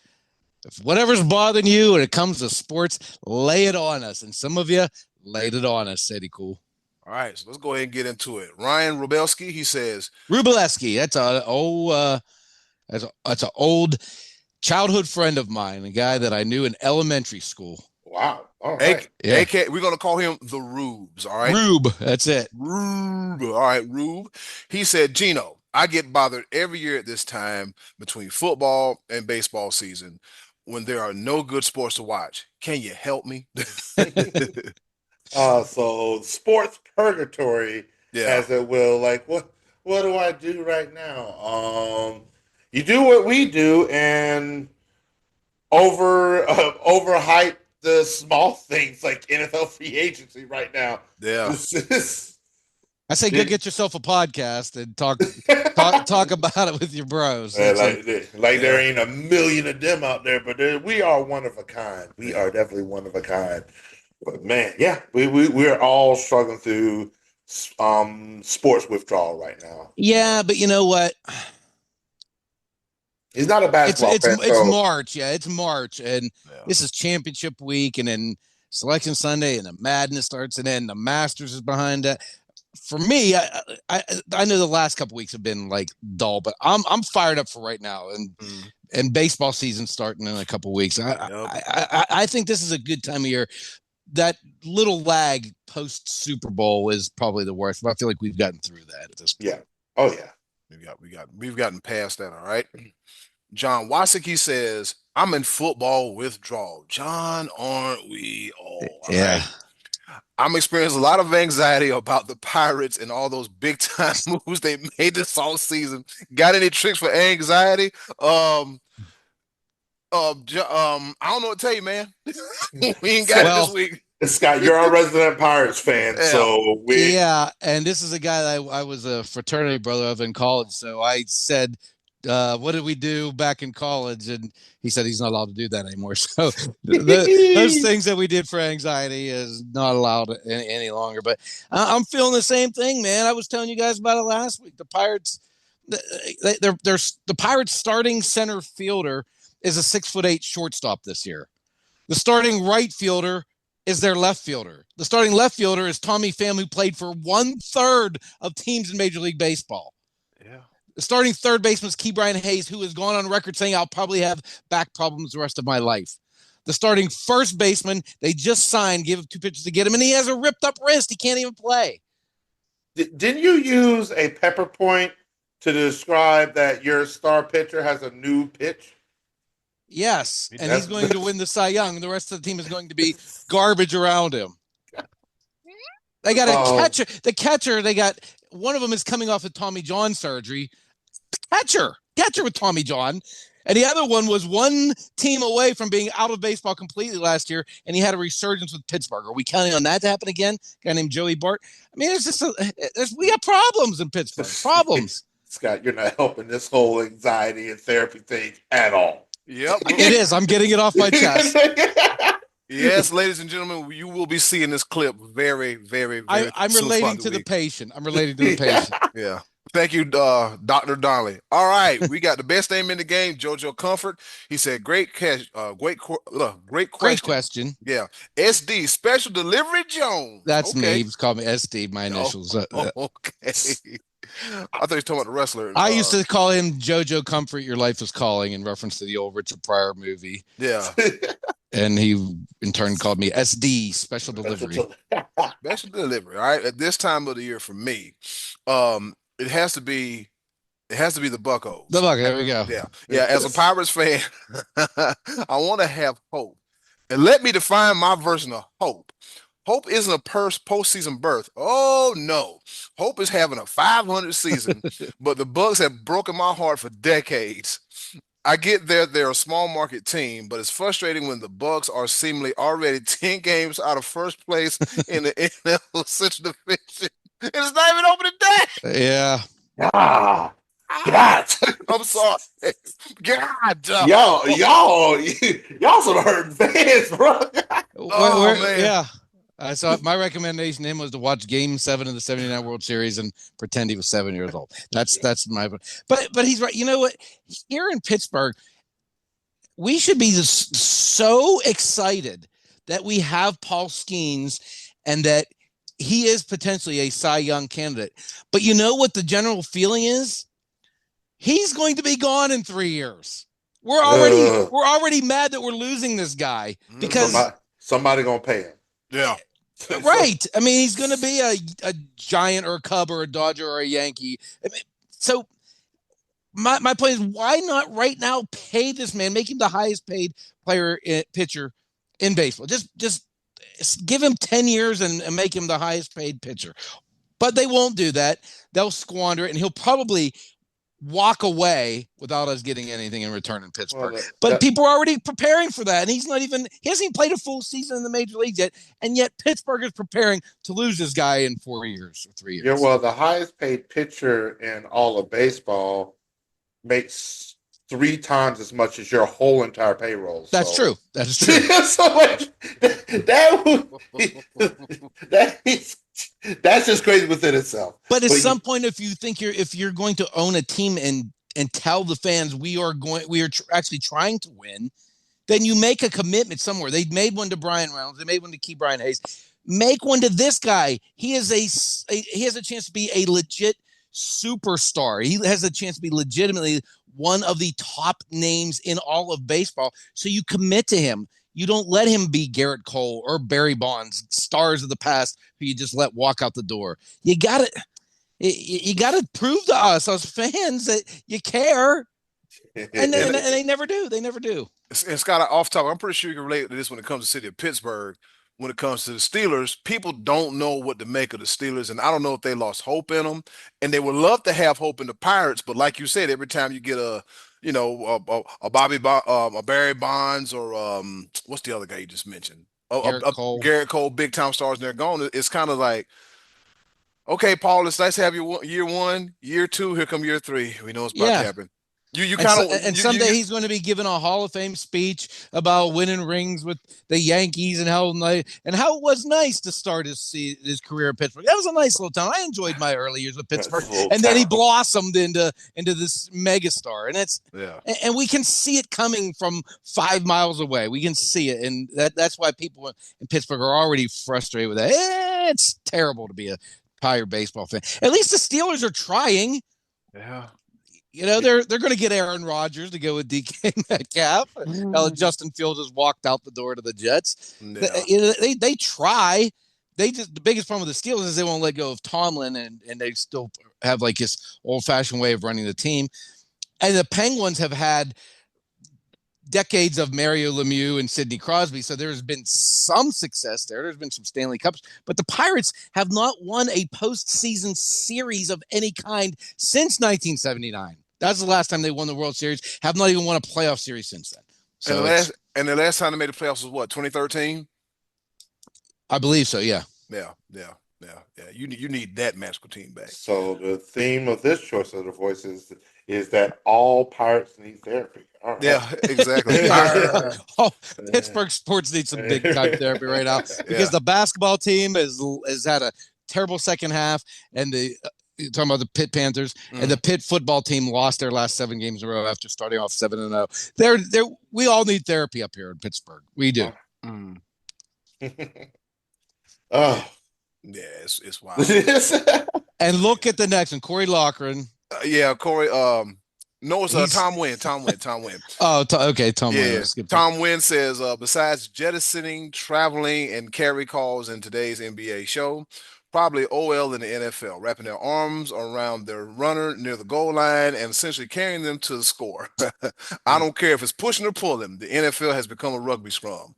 If whatever's bothering you when it comes to sports, lay it on us. And some of you laid it on us, Eddy Cool. All right, so let's go ahead and get into it. Ryan Rubelski, he says. Rubelski, that's an old childhood friend of mine, a guy that I knew in elementary school. Wow. All right. AK, we're going to call him the Rubes, all right? Rube, that's it. Rube. All right, Rube. He said, Gino, I get bothered every year at this time between football and baseball season when there are no good sports to watch. Can you help me? So sports purgatory, as it will. Like, what do I do right now? You do what we do and overhype the small things like NFL free agency right now. Yeah. I say go get yourself a podcast and talk about it with your bros. There ain't a million of them out there, but we are one of a kind. We are definitely one of a kind. But man, yeah, we're all struggling through sports withdrawal right now. Yeah, but you know what? He's not a basketball fan. It's March. Yeah, it's March. And this is championship week. And then selection Sunday and the madness starts. And then the Masters is behind that. For me, I know the last couple weeks have been like dull, but I'm fired up for right now. And baseball season starting in a couple weeks. I think this is a good time of year. That little lag post Super Bowl is probably the worst. But I feel like we've gotten through that at this point. Yeah. Oh yeah. We've gotten past that. All right. John Wasik, he says, I'm in football withdrawal. John, aren't we all? Yeah. Right? I'm experiencing a lot of anxiety about the Pirates and all those big time moves they made this all season. Got any tricks for anxiety? I don't know what to tell you, man. We ain't got it this week. Scott, you're our resident Pirates fan, so and this is a guy that I was a fraternity brother of in college. So I said, what did we do back in college? And he said he's not allowed to do that anymore. So those things that we did for anxiety is not allowed any longer. But I'm feeling the same thing, man. I was telling you guys about it last week. The Pirates, the Pirates starting center fielder is a 6'8" shortstop this year. The starting right fielder is their left fielder. The starting left fielder is Tommy Pham, who played for 1/3 of teams in Major League Baseball. Yeah. The starting third baseman is Key Brian Hayes, who has gone on record saying, I'll probably have back problems the rest of my life. The starting first baseman, they just signed, gave him 2 pitches to get him, and he has a ripped up wrist. He can't even play. Didn't you use a pepper point to describe that your star pitcher has a new pitch? Yes, and he's going to win the Cy Young. The rest of the team is going to be garbage around him. They got a catcher. The catcher, they got one of them is coming off of Tommy John surgery. The catcher with Tommy John. And the other one was one team away from being out of baseball completely last year, and he had a resurgence with Pittsburgh. Are we counting on that to happen again? A guy named Joey Bart. I mean, we got problems in Pittsburgh. Problems. Scott, you're not helping this whole anxiety and therapy thing at all. Yep. It is. I'm getting it off my chest. Yes, ladies and gentlemen, you will be seeing this clip very, very, very I'm relating to the patient. I'm relating to the patient. Yeah. Thank you, Dr. Donnelly. All right. We got the best name in the game, JoJo Comfort. He said, great question. Great question. Yeah. SD, Special Delivery Jones. That's me. He was calling me SD, my initials. Okay. I thought you were talking about the wrestler. I used to call him JoJo Comfort. Your Life is Calling in reference to the old Richard Pryor movie. Yeah. And he in turn called me SD, Special Delivery. Special delivery. All right. At this time of the year for me, it has to be the Buccos. The Buck, there we go. Yeah. Yeah. As a Pirates fan, I want to have hope. And let me define my version of hope. Hope isn't a postseason berth. Oh no. Hope is having a 500 season, but the Bucks have broken my heart for decades. I get they're a small market team, but it's frustrating when the Bucks are seemingly already 10 games out of first place in the NL Central Division. It's not even open today. Yeah. Ah, God. I'm sorry. God. Y'all some hurting fans, bro. Man. Yeah. I saw my recommendation to him was to watch Game 7 of the '79 World Series and pretend he was 7 years old. That's my. But he's right. You know what? Here in Pittsburgh, we should be so excited that we have Paul Skeens and that he is potentially a Cy Young candidate. But you know what the general feeling is? He's going to be gone in 3 years. We're already mad that we're losing this guy because somebody gonna pay him. Yeah. Right. I mean, he's going to be a Giant or a Cub or a Dodger or a Yankee. I mean, so my point is, why not right now pay this man, make him the highest paid pitcher in baseball? Just give him 10 years and make him the highest paid pitcher. But they won't do that. They'll squander it, and he'll probably walk away without us getting anything in return in Pittsburgh. But people are already preparing for that, and he hasn't even played a full season in the major leagues yet, and yet Pittsburgh is preparing to lose this guy in 4 years or 3 years. Yeah, well, the highest paid pitcher in all of baseball makes 3 times as much as your whole entire payroll. That's true. That's true. So that's just crazy within itself. But at some point, if you're going to own a team and tell the fans we are actually trying to win, then you make a commitment somewhere. They made one to Brian Reynolds. They made one to Key Brian Hayes. Make one to this guy. He has a chance to be a legit superstar. He has a chance to be legitimately one of the top names in all of baseball. So you commit to him. You don't let him be Garrett Cole or Barry Bonds, stars of the past who you just let walk out the door. You gotta prove to us fans that you care. And they never do. They never do. And Scott, off topic, I'm pretty sure you can relate to this when it comes to the city of Pittsburgh. When it comes to the Steelers, people don't know what to make of the Steelers, and I don't know if they lost hope in them. And they would love to have hope in the Pirates, but like you said, every time you get a Barry Bonds or what's the other guy you just mentioned? Garrett Cole, big time stars, and they're gone. It's kind of like, okay, Paul, it's nice to have your year 1, year 2. Here come year 3. We know what's about to happen. Someday he's going to be given a Hall of Fame speech about winning rings with the Yankees and how it was nice to start his career at Pittsburgh. That was a nice little town. I enjoyed my early years with Pittsburgh, and then he blossomed into this megastar. And and we can see it coming from 5 miles away. We can see it, and that's why people in Pittsburgh are already frustrated with that. It's terrible to be a Pirate baseball fan. At least the Steelers are trying. Yeah. You know, they're going to get Aaron Rodgers to go with DK Metcalf. Justin Fields has walked out the door to the Jets. Yeah. They try. The biggest problem with the Steelers is they won't let go of Tomlin, and they still have like this old-fashioned way of running the team. And the Penguins have had decades of Mario Lemieux and Sidney Crosby, so there's been some success there. There's been some Stanley Cups, but the Pirates have not won a postseason series of any kind since 1979. That's the last time they won the World Series. Have not even won a playoff series since then. So the last time they made the playoffs was what, 2013? I believe so. Yeah. Yeah. You need that magical team back. So the theme of this choice of the voices is that all Pirates need therapy. Right. Yeah, exactly. Pittsburgh sports needs some big time therapy right now because the basketball team has had a terrible second half, and you're talking about the Pitt Panthers, and the Pitt football team lost their last 7 games in a row after starting off 7-0. We all need therapy up here in Pittsburgh. We do. Oh, yeah, it's wild. And look at the next one, Corey Loughran. Yeah, Corey. No, it's He's- Tom Wynn. Tom Wynn. Tom Wynn. Okay, Tom Wynn. Yeah, Let's skip that. Tom Wynn says, besides jettisoning, traveling, and carry calls in today's NBA show, probably OL in the NFL, wrapping their arms around their runner near the goal line and essentially carrying them to the score. I don't care if it's pushing or pulling. The NFL has become a rugby scrum.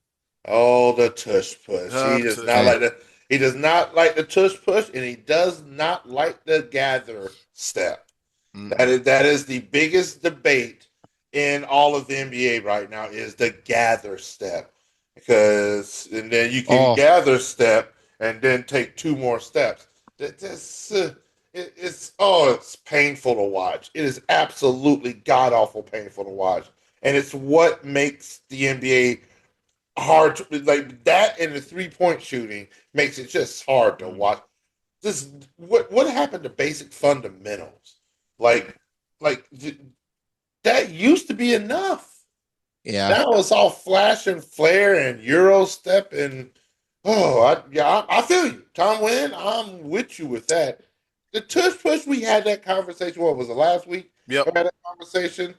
Oh, the tush push. He does not like the. He does not like the tush push, and he does not like the gather step. That is the biggest debate in all of the NBA right now is the gather step, and then you can gather step and then take 2 more steps. It's painful to watch. It is absolutely god awful painful to watch, and it's what makes the NBA hard to, like that, and the 3-point shooting makes it just hard to watch. Just what happened to basic fundamentals? Like that used to be enough. Yeah. Now it's all flash and flare and Euro step and I feel you, Tom Wynn. I'm with you with that. The tush push, we had that conversation. What was it, last week? Yep. We had that conversation.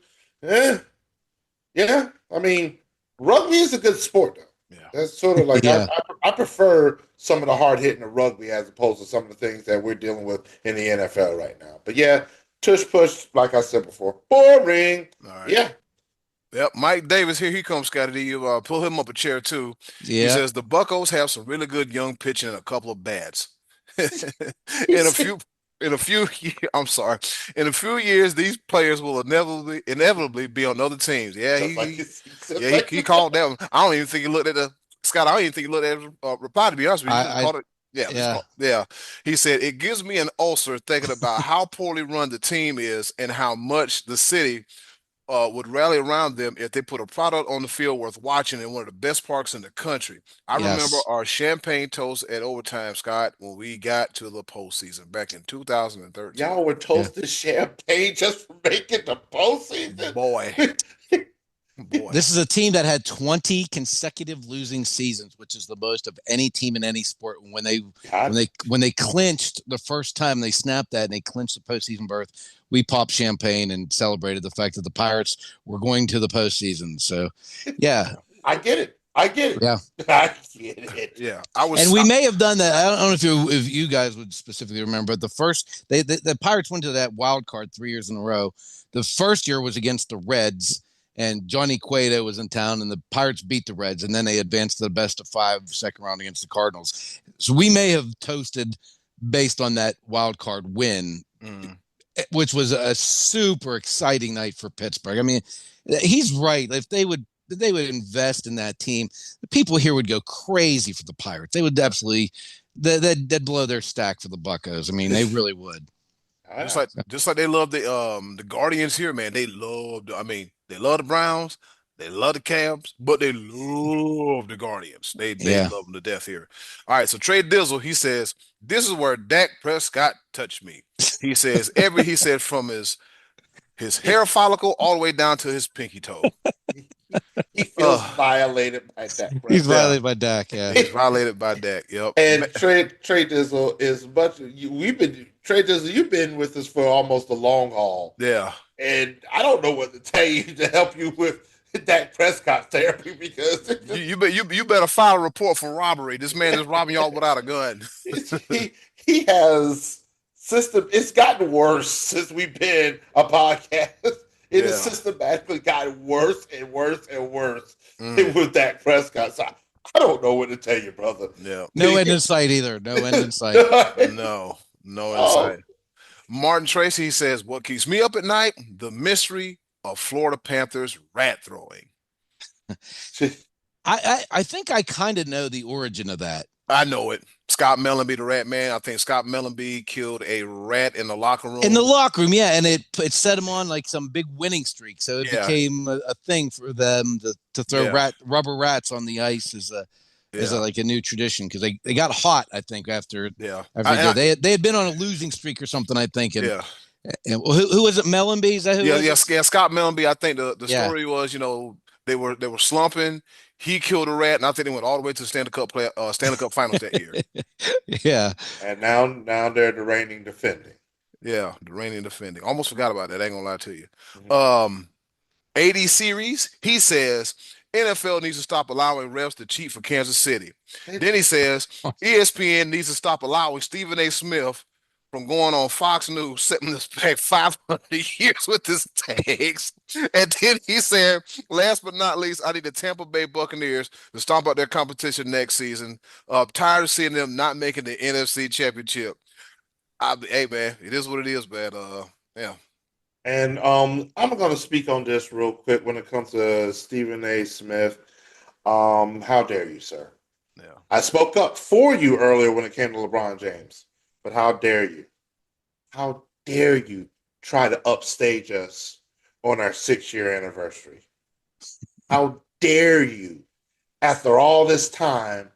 Yeah. I mean, rugby is a good sport, though. Yeah. That's sort of like Yeah. I prefer some of the hard hitting of rugby as opposed to some of the things that we're dealing with in the NFL right now. But yeah, tush push, like I said before, boring. All right. Yeah. Yep, Mike Davis, here he comes, Scottie D. You pull him up a chair, too. Yeah. He says, the Buccos have some really good young pitching and a couple of bats. In a few years, these players will inevitably be on other teams. Yeah, he called that one. I don't even think he looked at Scott. I don't even think he looked at the reply, to be honest with you. He just called it. Yeah. He said, it gives me an ulcer thinking about how poorly run the team is and how much the city would rally around them if they put a product on the field worth watching in one of the best parks in the country. I remember our champagne toast at overtime, Scott, when we got to the postseason back in 2013. Y'all were toasting champagne just for making the postseason? Boy. This is a team that had 20 consecutive losing seasons, which is the most of any team in any sport. When they clinched the first time, they snapped that and they clinched the postseason berth. We popped champagne and celebrated the fact that the Pirates were going to the postseason. So, yeah, I get it. Yeah, I get it. Yeah, we may have done that. I don't know if you guys would specifically remember, but the first the Pirates went to that wild card 3 years in a row. The first year was against the Reds. And Johnny Cueto was in town, and the Pirates beat the Reds, and then they advanced to the best of 5 second round against the Cardinals. So we may have toasted based on that wild card win, which was a super exciting night for Pittsburgh. I mean, he's right. If they would invest in that team, the people here would go crazy for the Pirates. They would absolutely they'd blow their stack for the Buccos. I mean, they really would. Just like they love the Guardians here, man. They love the Browns, they love the Cavs, but they love the Guardians. They love them to death here. All right, so Trey Dizzle, he says, this is where Dak Prescott touched me. He says from his hair follicle all the way down to his pinky toe. He feels violated by Dak. He's violated by Dak, yeah. He's violated by Dak, yep. And Trey Dizzle is Trey Dizzle, you've been with us for almost a long haul. Yeah. And I don't know what to tell you to help you with Dak Prescott therapy because you better file a report for robbery. This man is robbing y'all without a gun. he has system. It's gotten worse since we've been a podcast. It has systematically gotten worse and worse and worse with Dak Prescott. So I don't know what to tell you, brother. Yeah. No end in sight either. No end in sight. No insight. Martin Tracy says, what keeps me up at night? The mystery of Florida Panthers rat throwing. I think I kind of know the origin of that. I know it. Scott Mellenby, the rat man. I think Scott Mellenby killed a rat in the locker room. In the locker room, yeah, and it set him on like some big winning streak. So it became a thing for them to throw rubber rats on the ice as like a new tradition because they got hot. I think after they had been on a losing streak or something. I think. And who was it? Mellenby? Is that who? Yeah. Scott Mellenby. I think the story was they were slumping. He killed a rat, and I think they went all the way to the Stanley Cup Finals that year. Yeah. And now they're the reigning defending. Yeah, the reigning defending. Almost forgot about that. I ain't gonna lie to you. Mhm. 80 series. He says NFL needs to stop allowing refs to cheat for Kansas City. Then he says ESPN needs to stop allowing Stephen A. Smith from going on Fox News, setting this back 500 years with his takes. And then he said, last but not least, I need the Tampa Bay Buccaneers to stomp out their competition next season. Tired of seeing them not making the NFC Championship. Hey man, it is what it is, man. Yeah. And I'm going to speak on this real quick when it comes to Stephen A. Smith. How dare you, sir? Yeah. I spoke up for you earlier when it came to LeBron James, but how dare you? How dare you try to upstage us on our 6-year anniversary? How dare you, after all this time,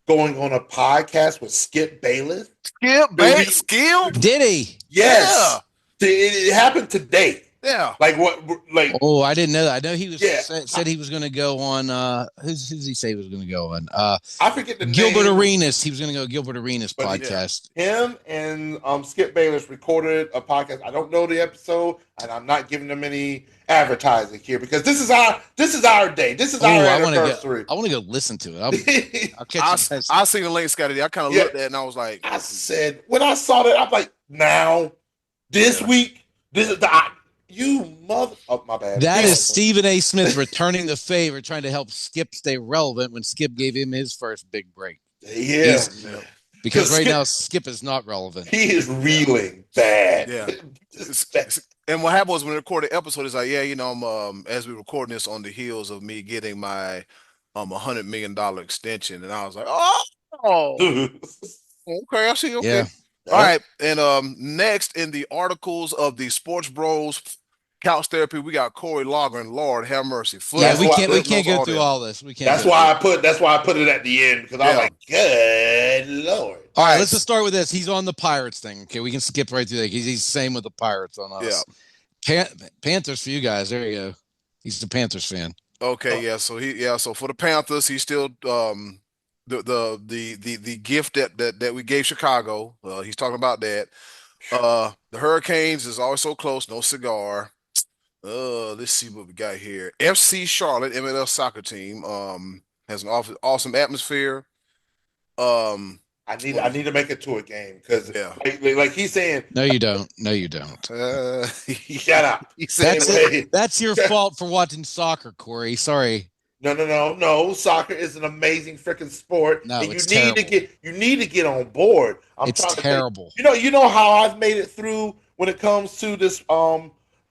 going on a podcast with Skip Bayless? Skip? Did he? Yes. It happened today. Yeah. Like what? Like Oh, I didn't know that. I know he was Yeah. said he was going to go on. Who's he say he was going to go on? I forget the Gilbert name. Arenas. He was going to go Gilbert Arenas But podcast. Him and Skip Bayless recorded a podcast. I don't know the episode, and I'm not giving them any advertising here because this is our day. This is our anniversary. I want to go listen to it. I'll catch you guys. I seen the link, Scottie D. I kind of looked at it and I was like, I said when I saw that, I'm like, now this week, this is you mother. Oh my bad. That is Stephen A. Smith returning the favor, trying to help Skip stay relevant when Skip gave him his first big break. Yeah. Because right now Skip is not relevant. He is reeling bad. Yeah. And what happened was when we recorded the episode, it's like, yeah, you know, I'm as we recording this on the heels of me getting my $100 million extension, and I was like, oh, okay, I see. Okay. Yeah. All right. And next in the articles of the Sports Bros Couch Therapy, we got Corey Logren. Lord have mercy. Yeah, we can't go through all this. We can't. That's why I put it at the end because I was like, good Lord. All right, let's just start with this. He's on the Pirates thing. Okay, we can skip right through that. He's the same with the Pirates on us. Yeah. Panthers for you guys. There you go. He's the Panthers fan. Okay, yeah. So for the Panthers, he's still the gift that we gave Chicago. He's talking about that. The Hurricanes is always so close, no cigar. Let's see what we got here. FC Charlotte, MLS soccer team, has an awesome atmosphere. I need to make it to a game because like he's saying. No, you don't. Shut up. That's your fault for watching soccer, Corey. Sorry. No. Soccer is an amazing freaking sport. No, and it's you need to get on board. It's terrible. You know how I've made it through when it comes to this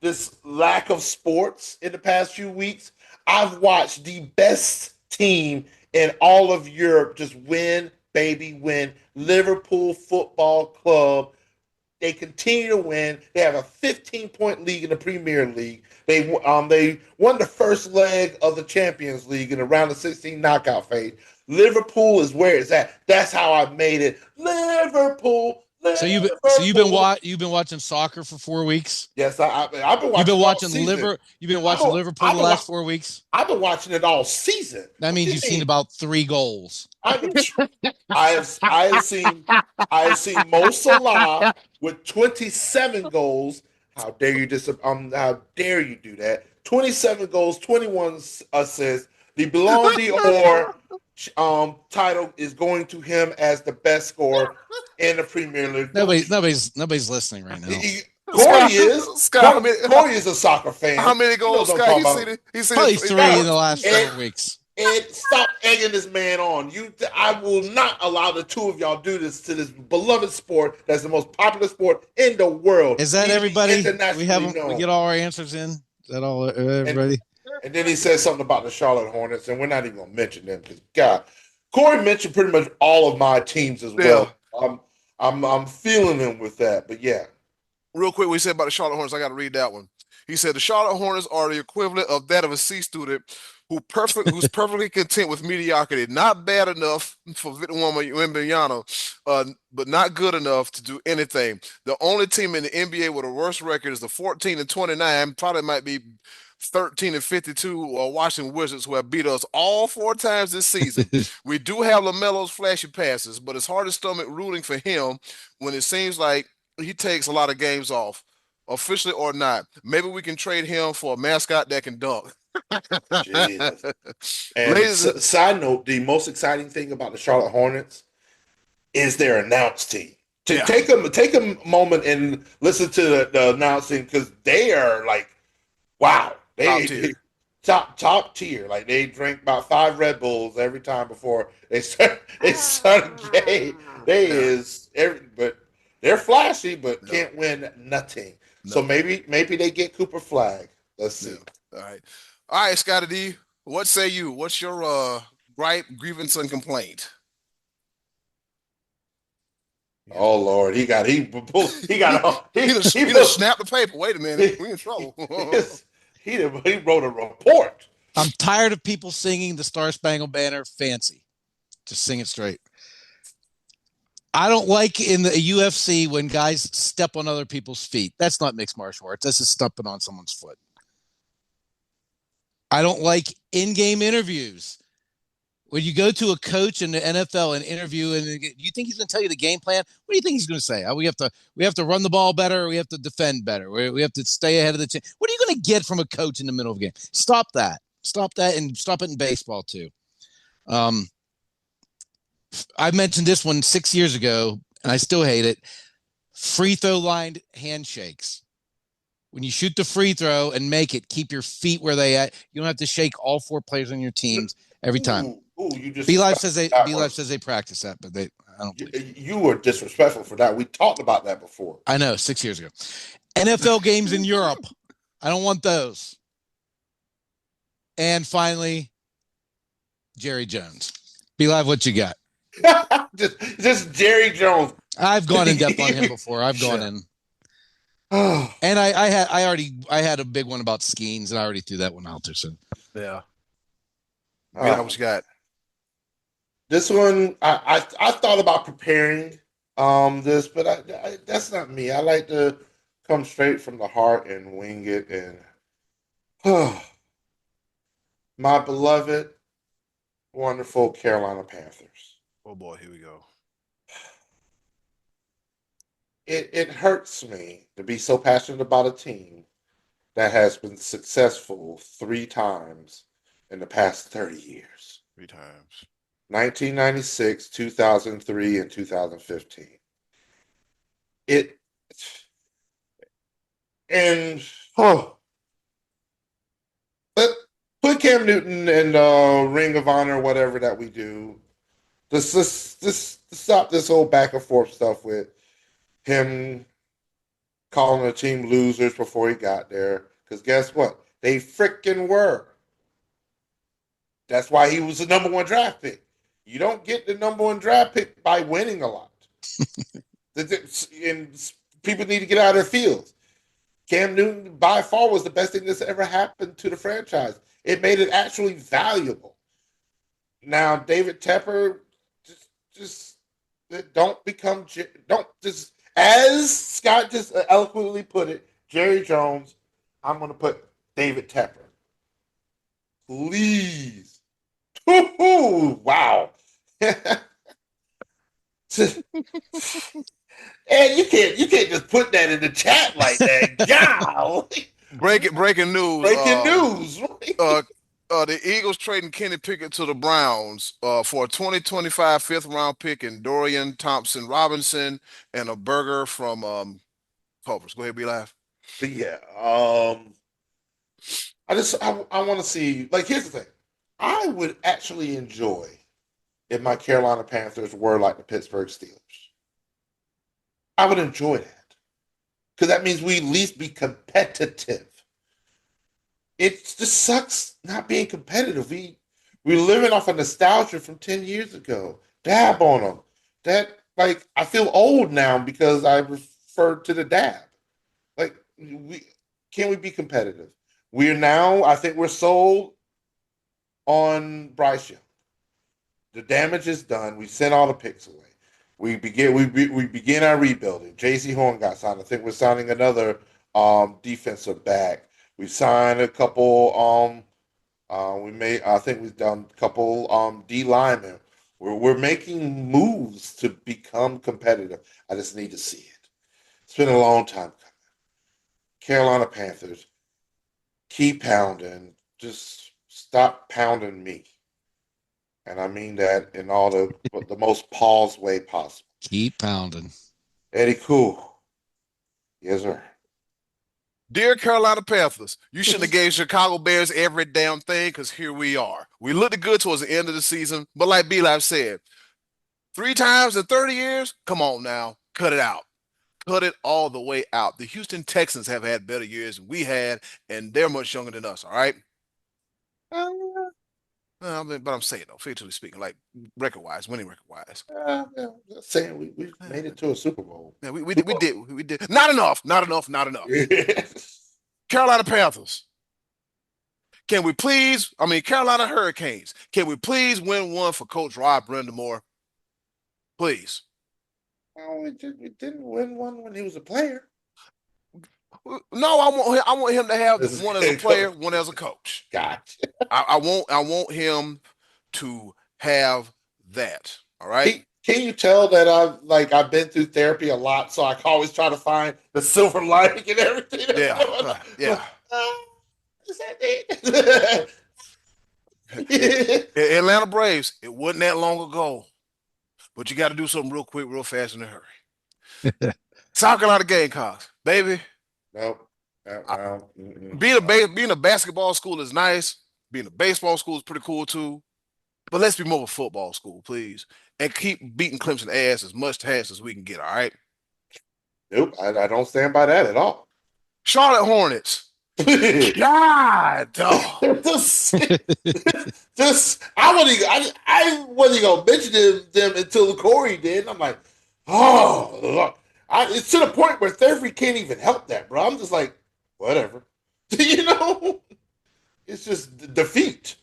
this lack of sports in the past few weeks. I've watched the best team in all of Europe just win, baby, win. Liverpool Football Club. They continue to win. They have a 15-point league in the Premier League. They won the first leg of the Champions League in the round of 16 knockout phase. Liverpool is where it's at. That's how I made it. Liverpool. So you've been watching soccer for 4 weeks? Yes, I've been watching. You've been watching Liverpool the last 4 weeks. I've been watching it all season. That means you've seen about 3 goals. I have seen Mo Salah with 27 goals. How dare you do that? 27 goals, 21 assists. The Ballon d'Or title is going to him as the best scorer in the Premier League. Nobody's listening right now. Corey is a soccer fan. How many goals, Scott? He's seen probably 3 in the last 4 weeks. And stop egging this man on. I will not allow the two of y'all do this to this beloved sport that's the most popular sport in the world. Is that everybody? We get all our answers in. Is that all everybody? And then he says something about the Charlotte Hornets, and we're not even gonna mention them because God, Corey mentioned pretty much all of my teams as well. I'm feeling him with that, but yeah. Real quick, what he said about the Charlotte Hornets, I got to read that one. He said the Charlotte Hornets are the equivalent of that of a C student who's perfectly content with mediocrity, not bad enough for Victor Wembanyama, but not good enough to do anything. The only team in the NBA with a worse record is the 14-29. Probably might be 13-52 Washington Wizards, who have beat us all 4 times this season. We do have LaMelo's flashy passes, but it's hard to stomach rooting for him when it seems like he takes a lot of games off, officially or not. Maybe we can trade him for a mascot that can dunk. Jesus. And Ladies, side note, the most exciting thing about the Charlotte Hornets is their announce team. Yeah. Take a moment and listen to the announcing, because they are like, wow, top tier. Like, they drink about 5 Red Bulls every time before they start a game. But they're flashy, but can't win nothing. No. So maybe they get Cooper Flag. Let's see. All right, Scottie D. What say you? What's your gripe, grievance, and complaint? Oh Lord, he snapped the paper. Wait a minute, we in trouble. he wrote a report. I'm tired of people singing the Star Spangled Banner fancy. Just sing it straight. I don't like in the UFC when guys step on other people's feet. That's not mixed martial arts. That's just stepping on someone's foot. I don't like in-game interviews. When you go to a coach in the NFL and interview, and you think he's going to tell you the game plan? What do you think he's going to say? We have to run the ball better. Or we have to defend better. We have to stay ahead of the team. What are you going to get from a coach in the middle of a game? Stop that. Stop that, and stop it in baseball too. I mentioned this one 6 years ago, and I still hate it. Free throw line handshakes. When you shoot the free throw and make it, keep your feet where they at. You don't have to shake all 4 players on your teams every time. B-Life says they practice that, but I don't believe you were disrespectful for that. We talked about that before. I know, 6 years ago. NFL games in Europe. I don't want those. And finally, Jerry Jones. B-Live, what you got? just Jerry Jones. I've gone in depth on him before. I've gone in. And I had a big one about Skeens, and I already threw that one out there. So yeah. What you got? This one, I thought about preparing this, but that's not me. I like to come straight from the heart and wing it. And my beloved, wonderful Carolina Panthers. Oh boy, here we go. It hurts me to be so passionate about a team that has been successful 3 times in the past 30 years. 3 times. 1996, 2003, and 2015. Put Cam Newton in Ring of Honor, whatever that we do. Just stop this whole back and forth stuff with him calling the team losers before he got there. Because guess what? They freaking were. That's why he was the number 1 draft pick. You don't get the number 1 draft pick by winning a lot. And people need to get out of their fields. Cam Newton, by far, was the best thing that's ever happened to the franchise. It made it actually valuable. Now, David Tepper, just as Scott just eloquently put it, Jerry Jones, I'm going to put David Tepper. Please. Wow. And you can't just put that in the chat like that. Golly. Breaking news. Breaking news. The Eagles trading Kenny Pickett to the Browns for a 2025 5th-round pick in Dorian Thompson-Robinson and a burger from Culver's. Go ahead, be live. Yeah. I want to see. Like, here's the thing. I would actually enjoy if my Carolina Panthers were like the Pittsburgh Steelers. I would enjoy that. Because that means we at least be competitive. It just sucks not being competitive. We're living off of nostalgia from 10 years ago. Dab on them. I feel old now because I refer to the dab. Can we be competitive? I think we're sold on Bryce Young. The damage is done. We sent all the picks away. We begin our rebuilding. J.C. Horn got signed. I think we're signing another defensive back. We signed a couple. I think we've done a couple D linemen. We're making moves to become competitive. I just need to see it. It's been a long time coming. Carolina Panthers, keep pounding. Just stop pounding me. And I mean that in all the most pause way possible. Keep pounding. Eddy Cool. Yes, sir. Dear Carolina Panthers, you shouldn't have gave Chicago Bears every damn thing because here we are. We looked good towards the end of the season, but like B-Live said, 3 times in 30 years? Come on now. Cut it out. Cut it all the way out. The Houston Texans have had better years than we had, and they're much younger than us, all right? But I'm saying, though, figuratively speaking, like record-wise, winning record-wise. Just saying we made it to a Super Bowl. Yeah, we did. Not enough. Carolina Panthers. Can we please, Carolina Hurricanes, can we please win one for Coach Rob Brindamore? Please. We didn't win one when he was a player. No, I want him to have one as a player, one as a coach. Gotcha. I want him to have that. All right. Can you tell that I've been through therapy a lot, so I can always try to find the silver lining and everything? Yeah. Is that it? Atlanta Braves, it wasn't that long ago. But you got to do something real quick, real fast, in a hurry. South Carolina Gamecocks, baby. Nope. Being a basketball school is nice. Being a baseball school is pretty cool too. But let's be more of a football school, please. And keep beating Clemson ass as much as we can get, all right? Nope. I don't stand by that at all. Charlotte Hornets. God, I wasn't gonna mention them until Corey did. I'm like, oh, Lord. It's to the point where Thurvey can't even help that, bro. I'm just like, whatever, It's just defeat.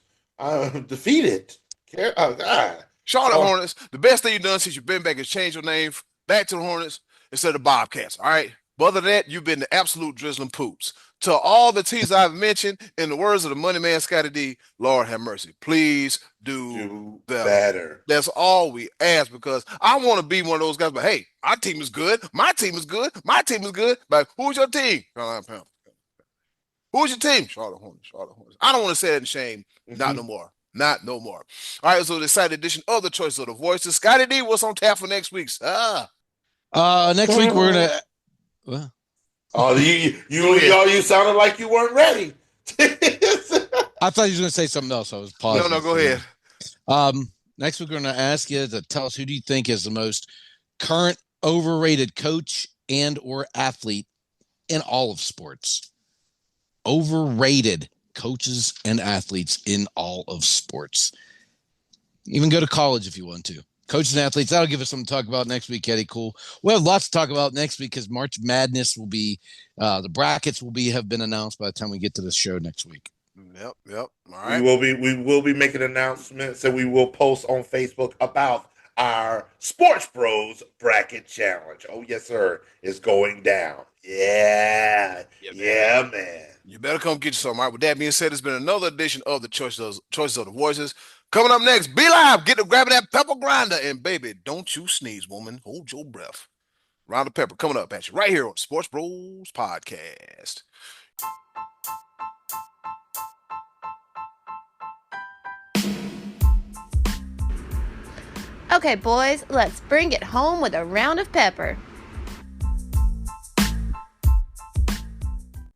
Defeated. God. Charlotte Hornets. The best thing you've done since you've been back is change your name back to the Hornets instead of Bobcats. All right. But other than that, you've been the absolute drizzling poops. To all the teams I've mentioned, in the words of the money man Scottie D, Lord have mercy. Please do better. That's all we ask, because I want to be one of those guys. But hey, our team is good. My team is good. My team is good. But who's your team? Carolina Panthers. Who's your team? Charlotte Hornets. I don't want to say that in shame. Not no more. Not no more. All right, so the excited edition of the Choice of the Voices. Scottie D, what's on tap for next week's? Next week we're gonna. Well, oh, you sounded like you weren't ready. I thought you were gonna say something else. I was pausing. No, go ahead. Next week we're gonna ask you to tell us who do you think is the most current overrated coach and or athlete in all of sports. Overrated coaches and athletes in all of sports. Even go to college if you want to. Coaches and athletes, that'll give us something to talk about next week, Eddy. Cool. We'll have lots to talk about next week because March Madness will be, the brackets have been announced by the time we get to the show next week. Yep. All right. We will be making announcements, and we will post on Facebook about our Sports Bros Bracket Challenge. Oh, yes, sir. It's going down. Yeah, man. You better come get you some. All right. With that being said, it's been another edition of the Choices of the Voices. Coming up next, be live. Get to grabbing that pepper grinder. And baby, don't you sneeze, woman. Hold your breath. Round of Pepper coming up at you right here on Sports Bros Podcast. Okay, boys, let's bring it home with a round of pepper.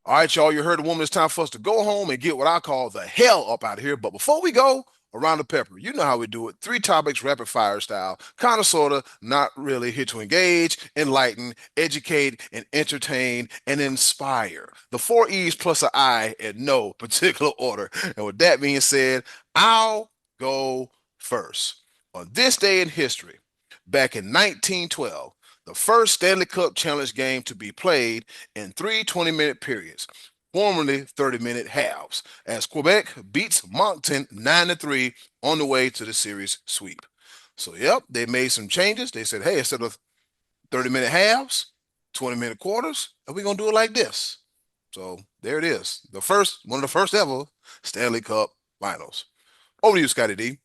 All right, y'all, you heard the woman. It's time for us to go home and get what I call the hell up out of here. But before we go, a round of pepper. You know how we do it. 3 topics, rapid fire style. Kind of, sort of, not really. Here to engage, enlighten, educate, and entertain, and inspire. The 4 E's plus an I in no particular order. And with that being said, I'll go first. On this day in history, back in 1912, the first Stanley Cup Challenge game to be played in 3 20-minute periods, formerly 30-minute halves, as Quebec beats Moncton 9-3 on the way to the series sweep. So, yep, they made some changes. They said, hey, instead of 30-minute halves, 20-minute quarters, and we're going to do it like this. So there it is. One of the first ever Stanley Cup finals. Over to you, Scottie D.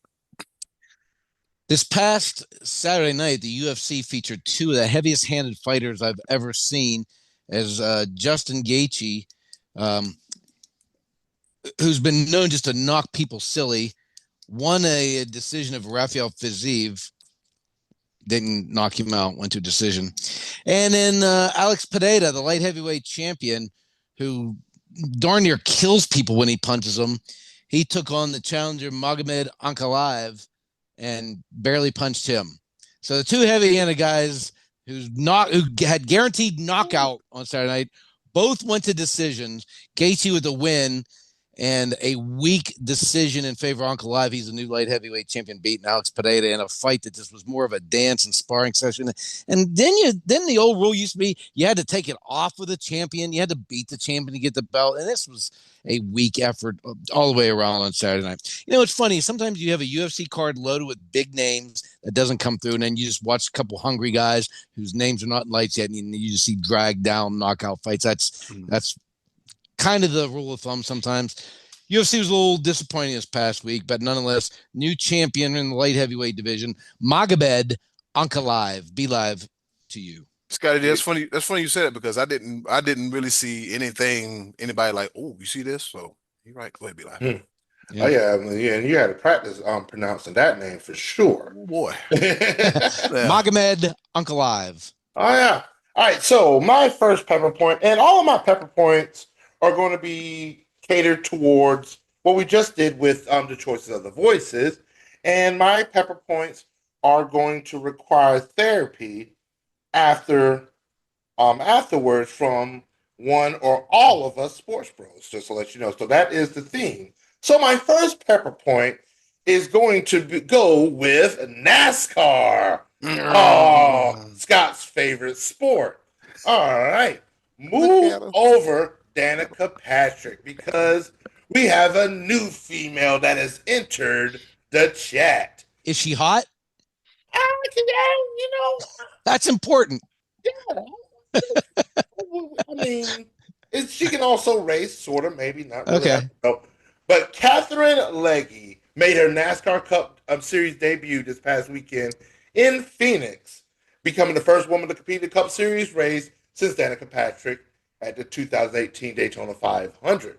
This past Saturday night, the UFC featured two of the heaviest-handed fighters I've ever seen, as Justin Gaethje, who's been known just to knock people silly, won a decision of Rafael Fiziev. Didn't knock him out, went to a decision. And then Alex Pereira, the light heavyweight champion, who darn near kills people when he punches them, he took on the challenger Magomed Ankalaev and barely punched him. So the two heavy-handed guys who had guaranteed knockout on Saturday night both went to decisions. Gaethje with a win and a weak decision in favor of Ankalaev. He's a new light heavyweight champion, beating Alex Pereira in a fight that just was more of a dance and sparring session. And then the old rule used to be you had to take it off with the champion. You had to beat the champion to get the belt. And this was a weak effort all the way around on Saturday night. You know, it's funny. Sometimes you have a UFC card loaded with big names that doesn't come through, and then you just watch a couple hungry guys whose names are not in lights yet, and you just see drag down knockout fights. That's kind of the rule of thumb sometimes. UFC was a little disappointing this past week, but nonetheless, new champion in the light heavybweight division, Magomed Ankalaev. Be live to you. Scotty, that's funny. That's funny you said it because I didn't really see anybody like, oh, you see this? So you're right. Go ahead, be live. Yeah. Oh yeah, and you had to practice pronouncing that name for sure. Oh, boy. Magomed Ankalaev. Oh yeah. All right. So my first pepper point, and all of my pepper points are going to be catered towards what we just did with the choices of the voices, and my pepper points are going to require therapy afterwards from one or all of us sports bros, just to let you know. So that is the theme. So my first pepper point is going to go with NASCAR. Oh, Scott's favorite sport. All right. Move over Danica Patrick, because we have a new female that has entered the chat. Is she hot? You know, that's important. Yeah. I mean, she can also race, sort of, maybe not. Really. Okay. But Catherine Legge made her NASCAR Cup Series debut this past weekend in Phoenix, becoming the first woman to compete in the Cup Series race since Danica Patrick at the 2018 Daytona 500.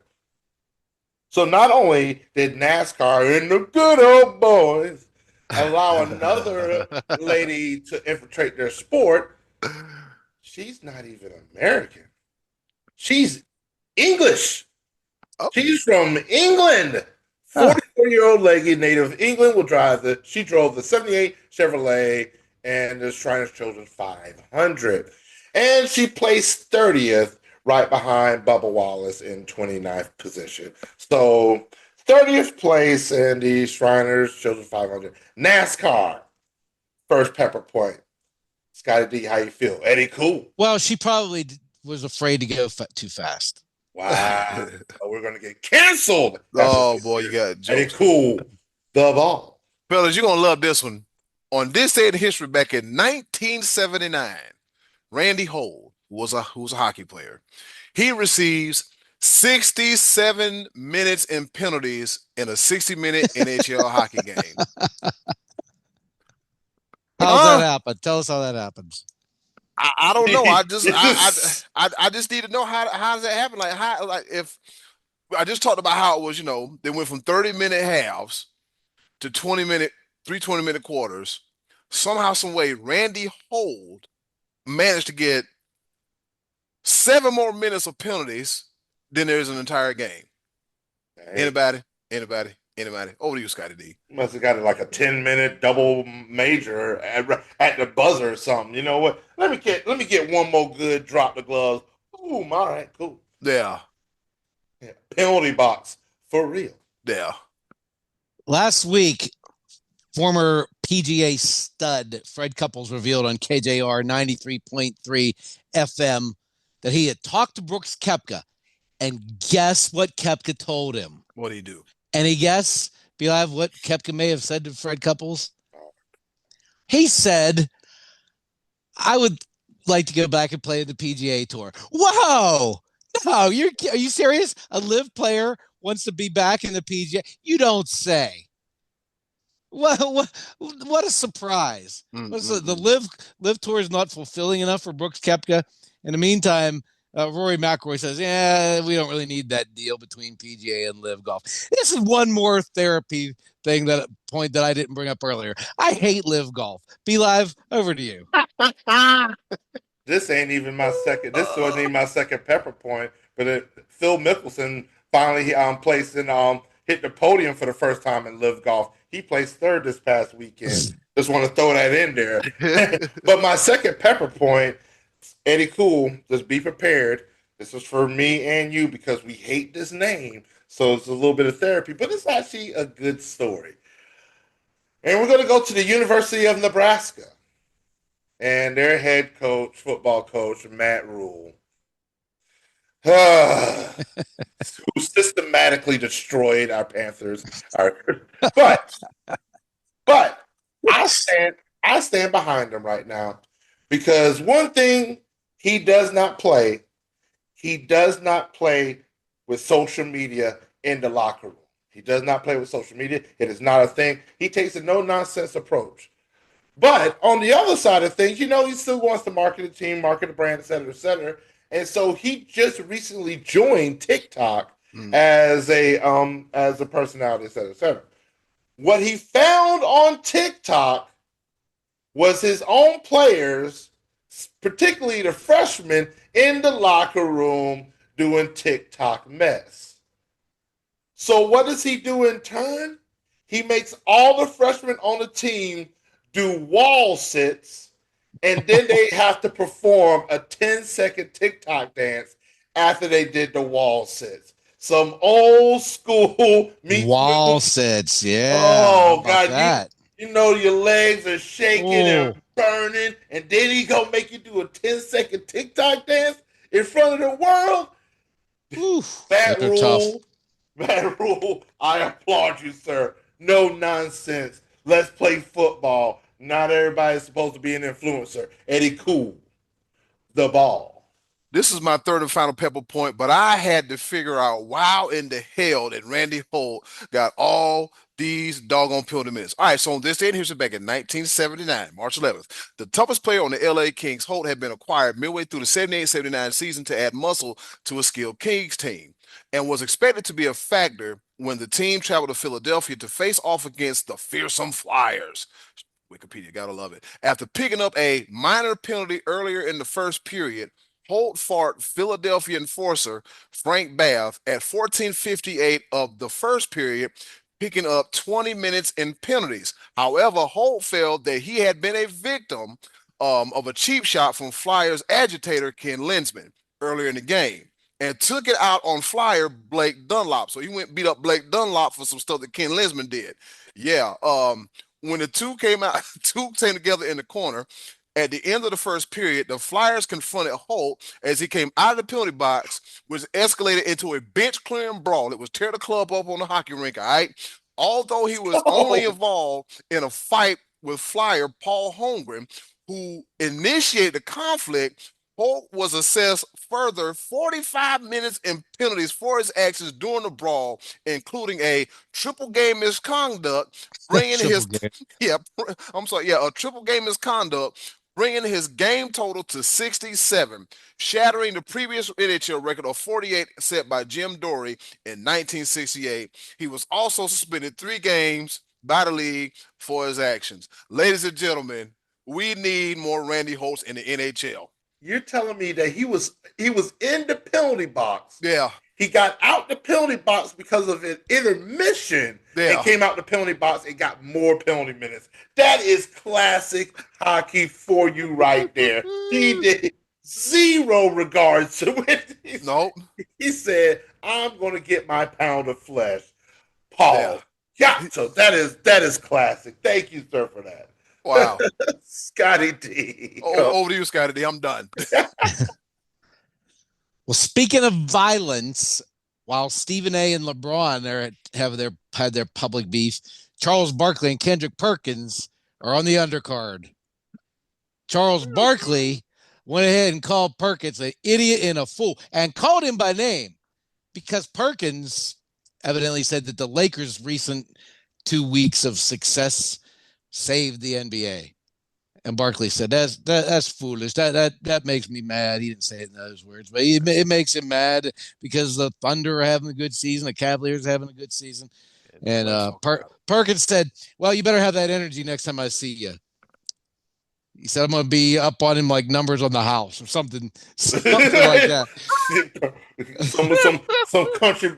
So not only did NASCAR and the good old boys allow another lady to infiltrate their sport, she's not even American. She's English. Oh. She's from England. 44-year-old Legge, native of England, she drove the 78 Chevrolet and the Shriners Children's 500. And she placed 30th, right behind Bubba Wallace in 29th position. So 30th place in the Shriners Children's 500. NASCAR, first pepper point. Scottie D, how you feel? Eddy, cool? Well, she probably was afraid to go too fast. Wow. We're going to get canceled. Oh, boy, you got jokes. Eddy, cool. The ball. Fellas, you're going to love this one. On this day in history, back in 1979, Randy Holt, who was a hockey player, he receives 67 minutes in penalties in a 60-minute NHL hockey game. How's that happen? Tell us how that happens. I don't know. I just need to know how does that happen? If I just talked about how it was, they went from 30-minute halves to 20-minute quarters. Somehow, some way, Randy Holt managed to get 7 more minutes of penalties than there is an entire game. Hey. Anybody? Over to you, Scottie D. Must have got like a 10-minute double major at the buzzer or something. You know what? Let me get one more good drop the gloves. Boom. All right, cool. Yeah. Penalty box for real. Yeah. Last week, former PGA stud Fred Couples revealed on KJR 93.3 FM that he had talked to Brooks Koepka, and guess what Koepka told him? What did he do? Any guess, Belive, what Koepka may have said to Fred Couples? He said, I would like to go back and play the PGA Tour. Whoa! No, are you serious? A live player wants to be back in the PGA? You don't say. What a surprise. The live tour is not fulfilling enough for Brooks Koepka. In the meantime, Rory McIlroy says, yeah, we don't really need that deal between PGA and live golf. This is one more therapy point that I didn't bring up earlier. I hate live golf. Be Live, over to you. This ain't even my second. This wasn't even my second pepper point. But Phil Mickelson finally hit the podium for the first time in live golf. He placed third this past weekend. Just want to throw that in there. But my second pepper point, Eddy Cool, just be prepared. This is for me and you because we hate this name. So it's a little bit of therapy, but it's actually a good story. And we're going to go to the University of Nebraska. And their head coach, football coach, Matt Rule, who systematically destroyed our Panthers. But I stand behind him right now because one thing he does not play with social media in the locker room. He does not play with social media. It is not a thing. He takes a no-nonsense approach. But on the other side of things, he still wants to market the team, market the brand, et cetera, et cetera. And so he just recently joined TikTok as a personality, et cetera, et cetera. What he found on TikTok was his own players, particularly the freshmen, in the locker room doing TikTok mess. So what does he do in turn? He makes all the freshmen on the team do wall sits, and then they have to perform a 10-second TikTok dance after they did the wall sits. Some old school wall sits, yeah. Oh God, your legs are shaking and burning, and then he gonna make you do a 10-second TikTok dance in front of the world. Bad rule. I applaud you, sir. No nonsense. Let's play football. Not everybody's supposed to be an influencer. Eddy Cool, the ball. This is my third and final pepper point, but I had to figure out how in the hell that Randy Holt got all these doggone penalty minutes. All right, so on this day in history back in 1979, March 11th, the toughest player on the LA Kings, Holt, had been acquired midway through the 78-79 season to add muscle to a skilled Kings team and was expected to be a factor when the team traveled to Philadelphia to face off against the fearsome Flyers. Wikipedia, gotta love it. After picking up a minor penalty earlier in the first period, Holt fought Philadelphia enforcer Frank Bath at 14:58 of the first period, picking up 20 minutes in penalties. However, Holt felt that he had been a victim of a cheap shot from Flyers agitator Ken Linsman earlier in the game and took it out on Flyer Blake Dunlop. So he went and beat up Blake Dunlop for some stuff that Ken Linsman did. Yeah. When the two came together in the corner, at the end of the first period, the Flyers confronted Holt as he came out of the penalty box, which escalated into a bench-clearing brawl. It was tear the club up on the hockey rink, all right? Although he was only involved in a fight with Flyer Paul Holmgren, who initiated the conflict, Holt was assessed further 45 minutes in penalties for his actions during the brawl, including a triple game misconduct, bringing a triple game misconduct, bringing his game total to 67, shattering the previous NHL record of 48 set by Jim Dory in 1968. He was also suspended 3 games by the league for his actions. Ladies and gentlemen, we need more Randy Holtz in the NHL. You're telling me that he was in the penalty box. Yeah. He got out the penalty box because of an intermission and came out the penalty box and got more penalty minutes. That is classic hockey for you right there. He did zero regards to it. Nope. He said, I'm going to get my pound of flesh. Paul. Yeah. So that is classic. Thank you, sir, for that. Wow. Scottie D. Over to you, Scottie D. I'm done. Well, speaking of violence, while Stephen A and LeBron had their public beef, Charles Barkley and Kendrick Perkins are on the undercard. Charles Barkley went ahead and called Perkins an idiot and a fool and called him by name because Perkins evidently said that the Lakers' recent 2 weeks of success saved the NBA. And Barkley said, that's foolish. That makes me mad. He didn't say it in those words, but it makes him mad because the Thunder are having a good season. The Cavaliers are having a good season. And Perkins said, well, you better have that energy next time I see you. He said, I'm going to be up on him like numbers on the house or something like that. some country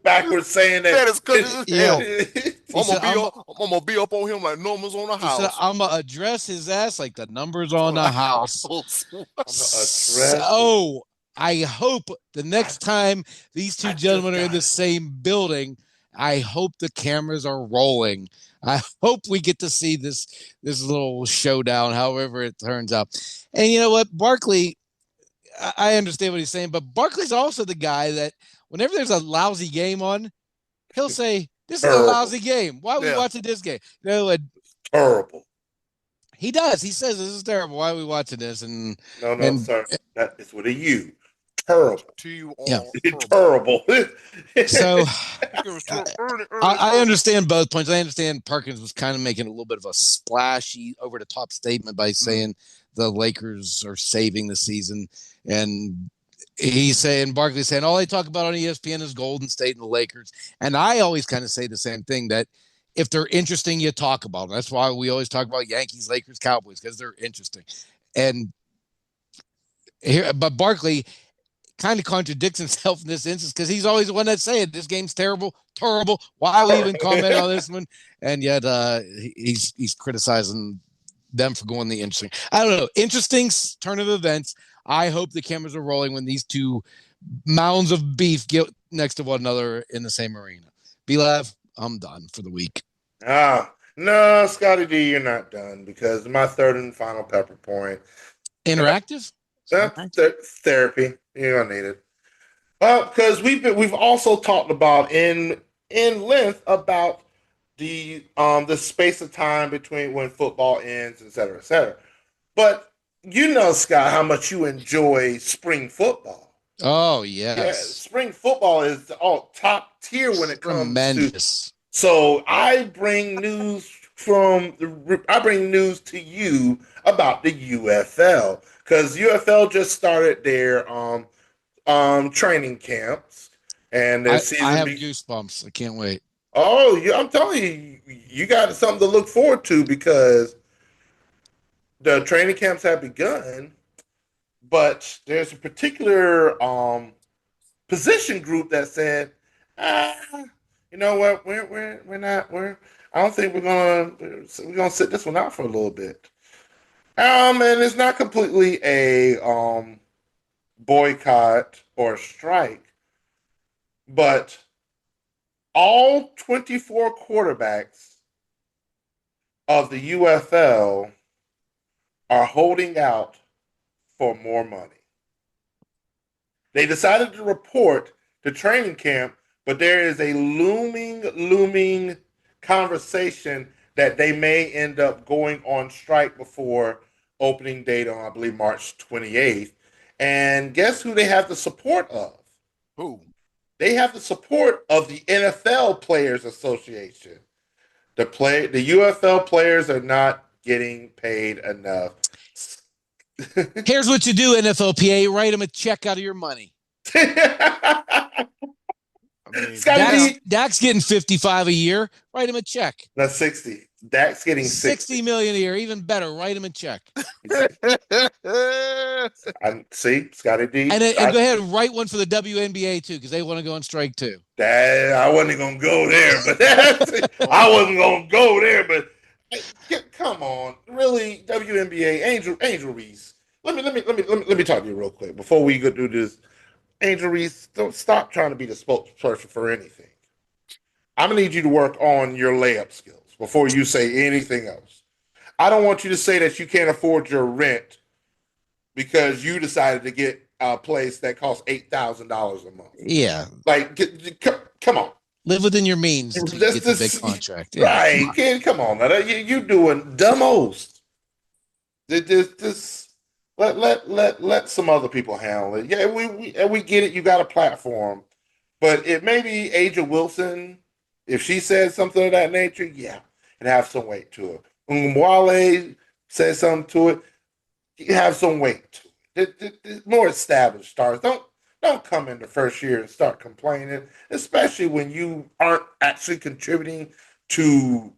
backwards saying that. I'm gonna be up on him like numbers on the house. He said, I'm gonna address his ass like the numbers on the house. So I hope the next time these two gentlemen are in the same building, I hope the cameras are rolling. I hope we get to see this little showdown, however it turns out. And you know what, Barkley, I understand what he's saying, but Barkley's also the guy that whenever there's a lousy game on, he'll say, this is a lousy game. Why are we watching this game? You know, terrible. He does. He says, this is terrible. Why are we watching this? And no, sir. That is with a U. Terrible. Terrible. So I understand both points. I understand Perkins was kind of making a little bit of a splashy, over the top statement by saying the Lakers are saving the season. And Barkley's saying, all they talk about on ESPN is Golden State and the Lakers. And I always kind of say the same thing, that if they're interesting, you talk about them. That's why we always talk about Yankees, Lakers, Cowboys, because they're interesting. And but Barkley kind of contradicts himself in this instance because he's always the one that's saying this game's terrible. Why we even comment on this one? And yet he's criticizing them for going the interesting. I don't know. Interesting turn of events. I hope the cameras are rolling when these two mounds of beef get next to one another in the same arena. B-Lav, I'm done for the week. No, Scottie D, you're not done because my third and final pepper point. Interactive? Therapy. You're gonna need it. Because we've also talked about in length about the space of time between when football ends, et cetera, et cetera. But you know, Scott, how much you enjoy spring football. Oh, yes. Yeah, spring football is top tier when it comes tremendous. So I bring news to you about the UFL because UFL just started their training camps, and their season. I have goosebumps. I can't wait. Oh, I'm telling you, you got something to look forward to because the training camps have begun, but there's a particular position group that said, you know what, I don't think we're gonna sit this one out for a little bit. And it's not completely a boycott or strike, but all 24 quarterbacks of the UFL are holding out for more money. They decided to report to training camp, but there is a looming conversation that they may end up going on strike before opening date on, I believe, March 28th. And guess who they have the support of? Who? They have the support of the NFL Players Association. The UFL players are not getting paid enough. Here's what you do, NFLPA. Write them a check out of your money. Dak's getting 55 a year. Write him a check. That's 60. Dak's getting 60 million a year. Even better. Write him a check. See, Scottie D. And go ahead and write one for the WNBA too, because they want to go on strike too. I wasn't gonna go there, but I wasn't gonna go there. But come on, really, WNBA Angel Reese. Let me talk to you real quick before we go do this. Angel Reese, don't stop trying to be the spokesperson for anything. I'm gonna need you to work on your layup skills before you say anything else. I don't want you to say that you can't afford your rent because you decided to get a place that costs $8,000 a month. Yeah, like come on, live within your means to get the big contract. Yeah. Right? Come on, you doing the most. This Let some other people handle it. Yeah, we get it. You got a platform, but it maybe Aja Wilson, if she said something of that nature, yeah, it have some weight to it. When Wale says something to it, you have some weight to it. The more established stars don't come in the first year and start complaining, especially when you aren't actually contributing to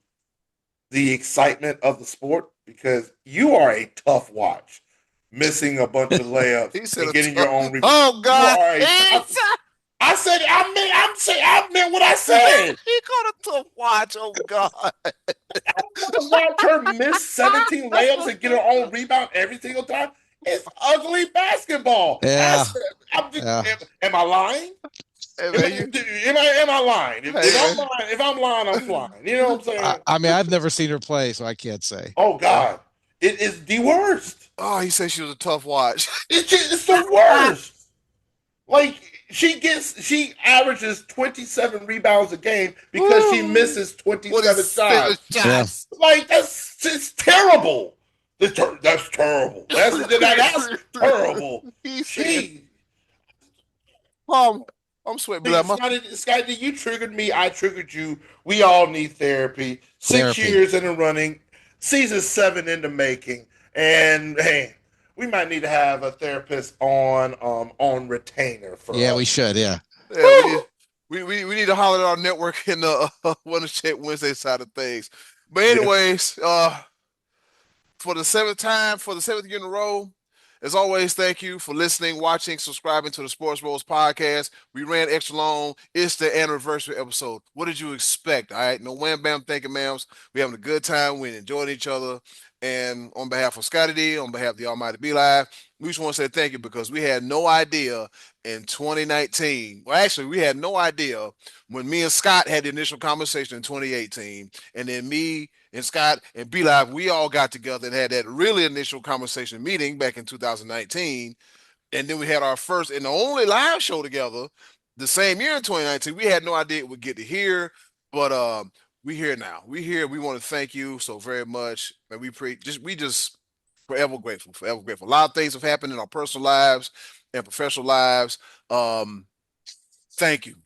the excitement of the sport, because you are a tough watch, missing a bunch of layups He said and a getting your own rebound. Oh You God. are a tough. I said I meant what I said. He called it tough watch. Oh God. Watch her miss 17 layups and get her own rebound every single time. It's ugly basketball. Yeah. Am I lying? Hey, Am, man, am I lying? If I'm lying, I'm flying. You know what I'm saying? I mean, I've never seen her play, so I can't say. Oh God, it is the worst. Oh, he said she was a tough watch. It's the worst. Like she averages 27 rebounds a game because she misses 27 shots. Yeah. Like it's terrible. That's terrible. That's terrible. He said, She, I'm sweating blood. Scotty, you triggered me. I triggered you. We all need therapy. 6 years in the running, season 7 in the making, and hey, we might need to have a therapist on retainer for Yeah, us. we should. Yeah. We need to holler at our network in the Wonder Check Wednesday side of things. But anyways, for the 7th year in a row, as always, thank you for listening, watching, subscribing to the SportsBros Podcast. We ran extra long. It's the anniversary episode. What did you expect? All right, no wham bam, thank you, ma'ams. We're having a good time. We're enjoying each other. And on behalf of Scottie D, on behalf of the Almighty Be Live, we just want to say thank you, because we had no idea in 2019. Well, actually, we had no idea when me and Scott had the initial conversation in 2018, and then me and Scott and Be Live, we all got together and had that really initial conversation meeting back in 2019. And then we had our first and the only live show together the same year in 2019. We had no idea it would get to here, but we here now. We here. We want to thank you so very much. And we just forever grateful, forever grateful. A lot of things have happened in our personal lives and professional lives. Thank you.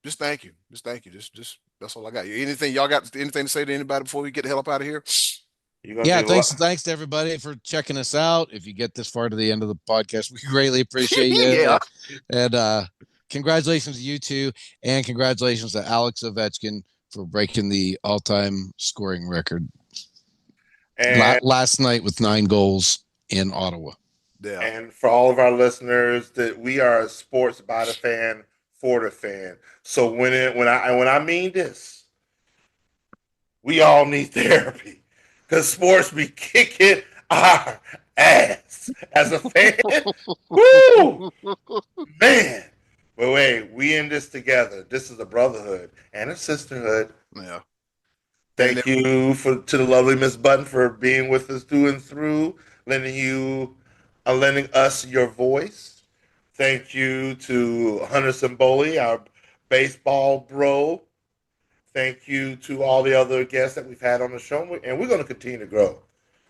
Just thank you. Just thank you. Just that's all I got. Y'all got anything to say to anybody before we get the hell up out of here? Yeah, thanks to everybody for checking us out. If you get this far to the end of the podcast, we greatly appreciate you. Yeah. And congratulations to you two, and congratulations to Alex Ovechkin for breaking the all-time scoring record last night with 9 goals in Ottawa. Yeah. And for all of our listeners, that we are a sports by the fan, for the fan. So when I mean this, we all need therapy, because sports be kicking our ass as a fan. Woo! Man. But wait, we in this together. This is a brotherhood and a sisterhood. Yeah. Thank you to the lovely Miss Button for being with us through and through, lending us your voice. Thank you to Hunter Simboli, our baseball bro. Thank you to all the other guests that we've had on the show, and we're going to continue to grow.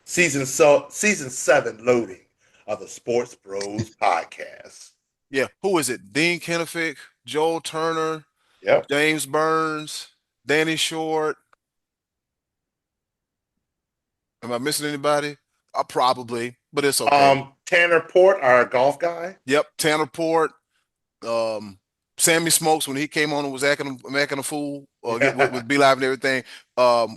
Season 7 loading of the Sports Bros Podcast. Yeah, who is it? Dean Kennefic, Joel Turner, James Burns, Danny Short. Am I missing anybody? Probably, but it's okay. Tanner Port, our golf guy. Yep, Tanner Port. Sammy Smokes, when he came on and was acting a fool with Be Live and everything.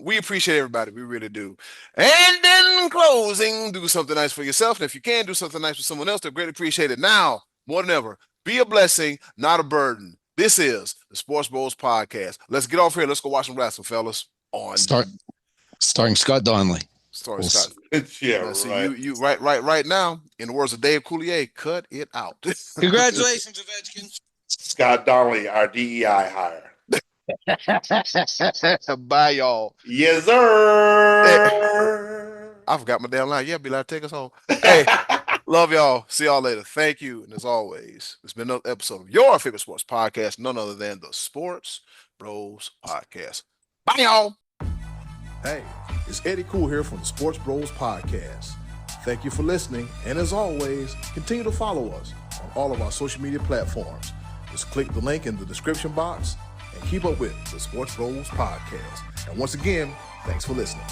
We appreciate everybody. We really do. And in closing, do something nice for yourself. And if you can do something nice for someone else, they're greatly appreciated. Now, more than ever, be a blessing, not a burden. This is the Sports Bros Podcast. Let's get off here. Let's go watch some wrestling, fellas. Starring Scott Donnelly. Starring Scott. Yeah, right. You right now, in the words of Dave Coulier, cut it out. Congratulations, Ovechkin. Scott Donnelly, our DEI hire. Bye, y'all. Yes, sir. I forgot my damn line. Yeah, Be Like, take us home. Hey, love y'all. See y'all later. Thank you. And as always, it's been another episode of your favorite sports podcast, none other than the Sports Bros Podcast. Bye, y'all. Hey, it's Eddy Cool here from the Sports Bros Podcast. Thank you for listening, and as always, continue to follow us on all of our social media platforms. Just click the link in the description box and keep up with the SportsBros Podcast. And once again, thanks for listening.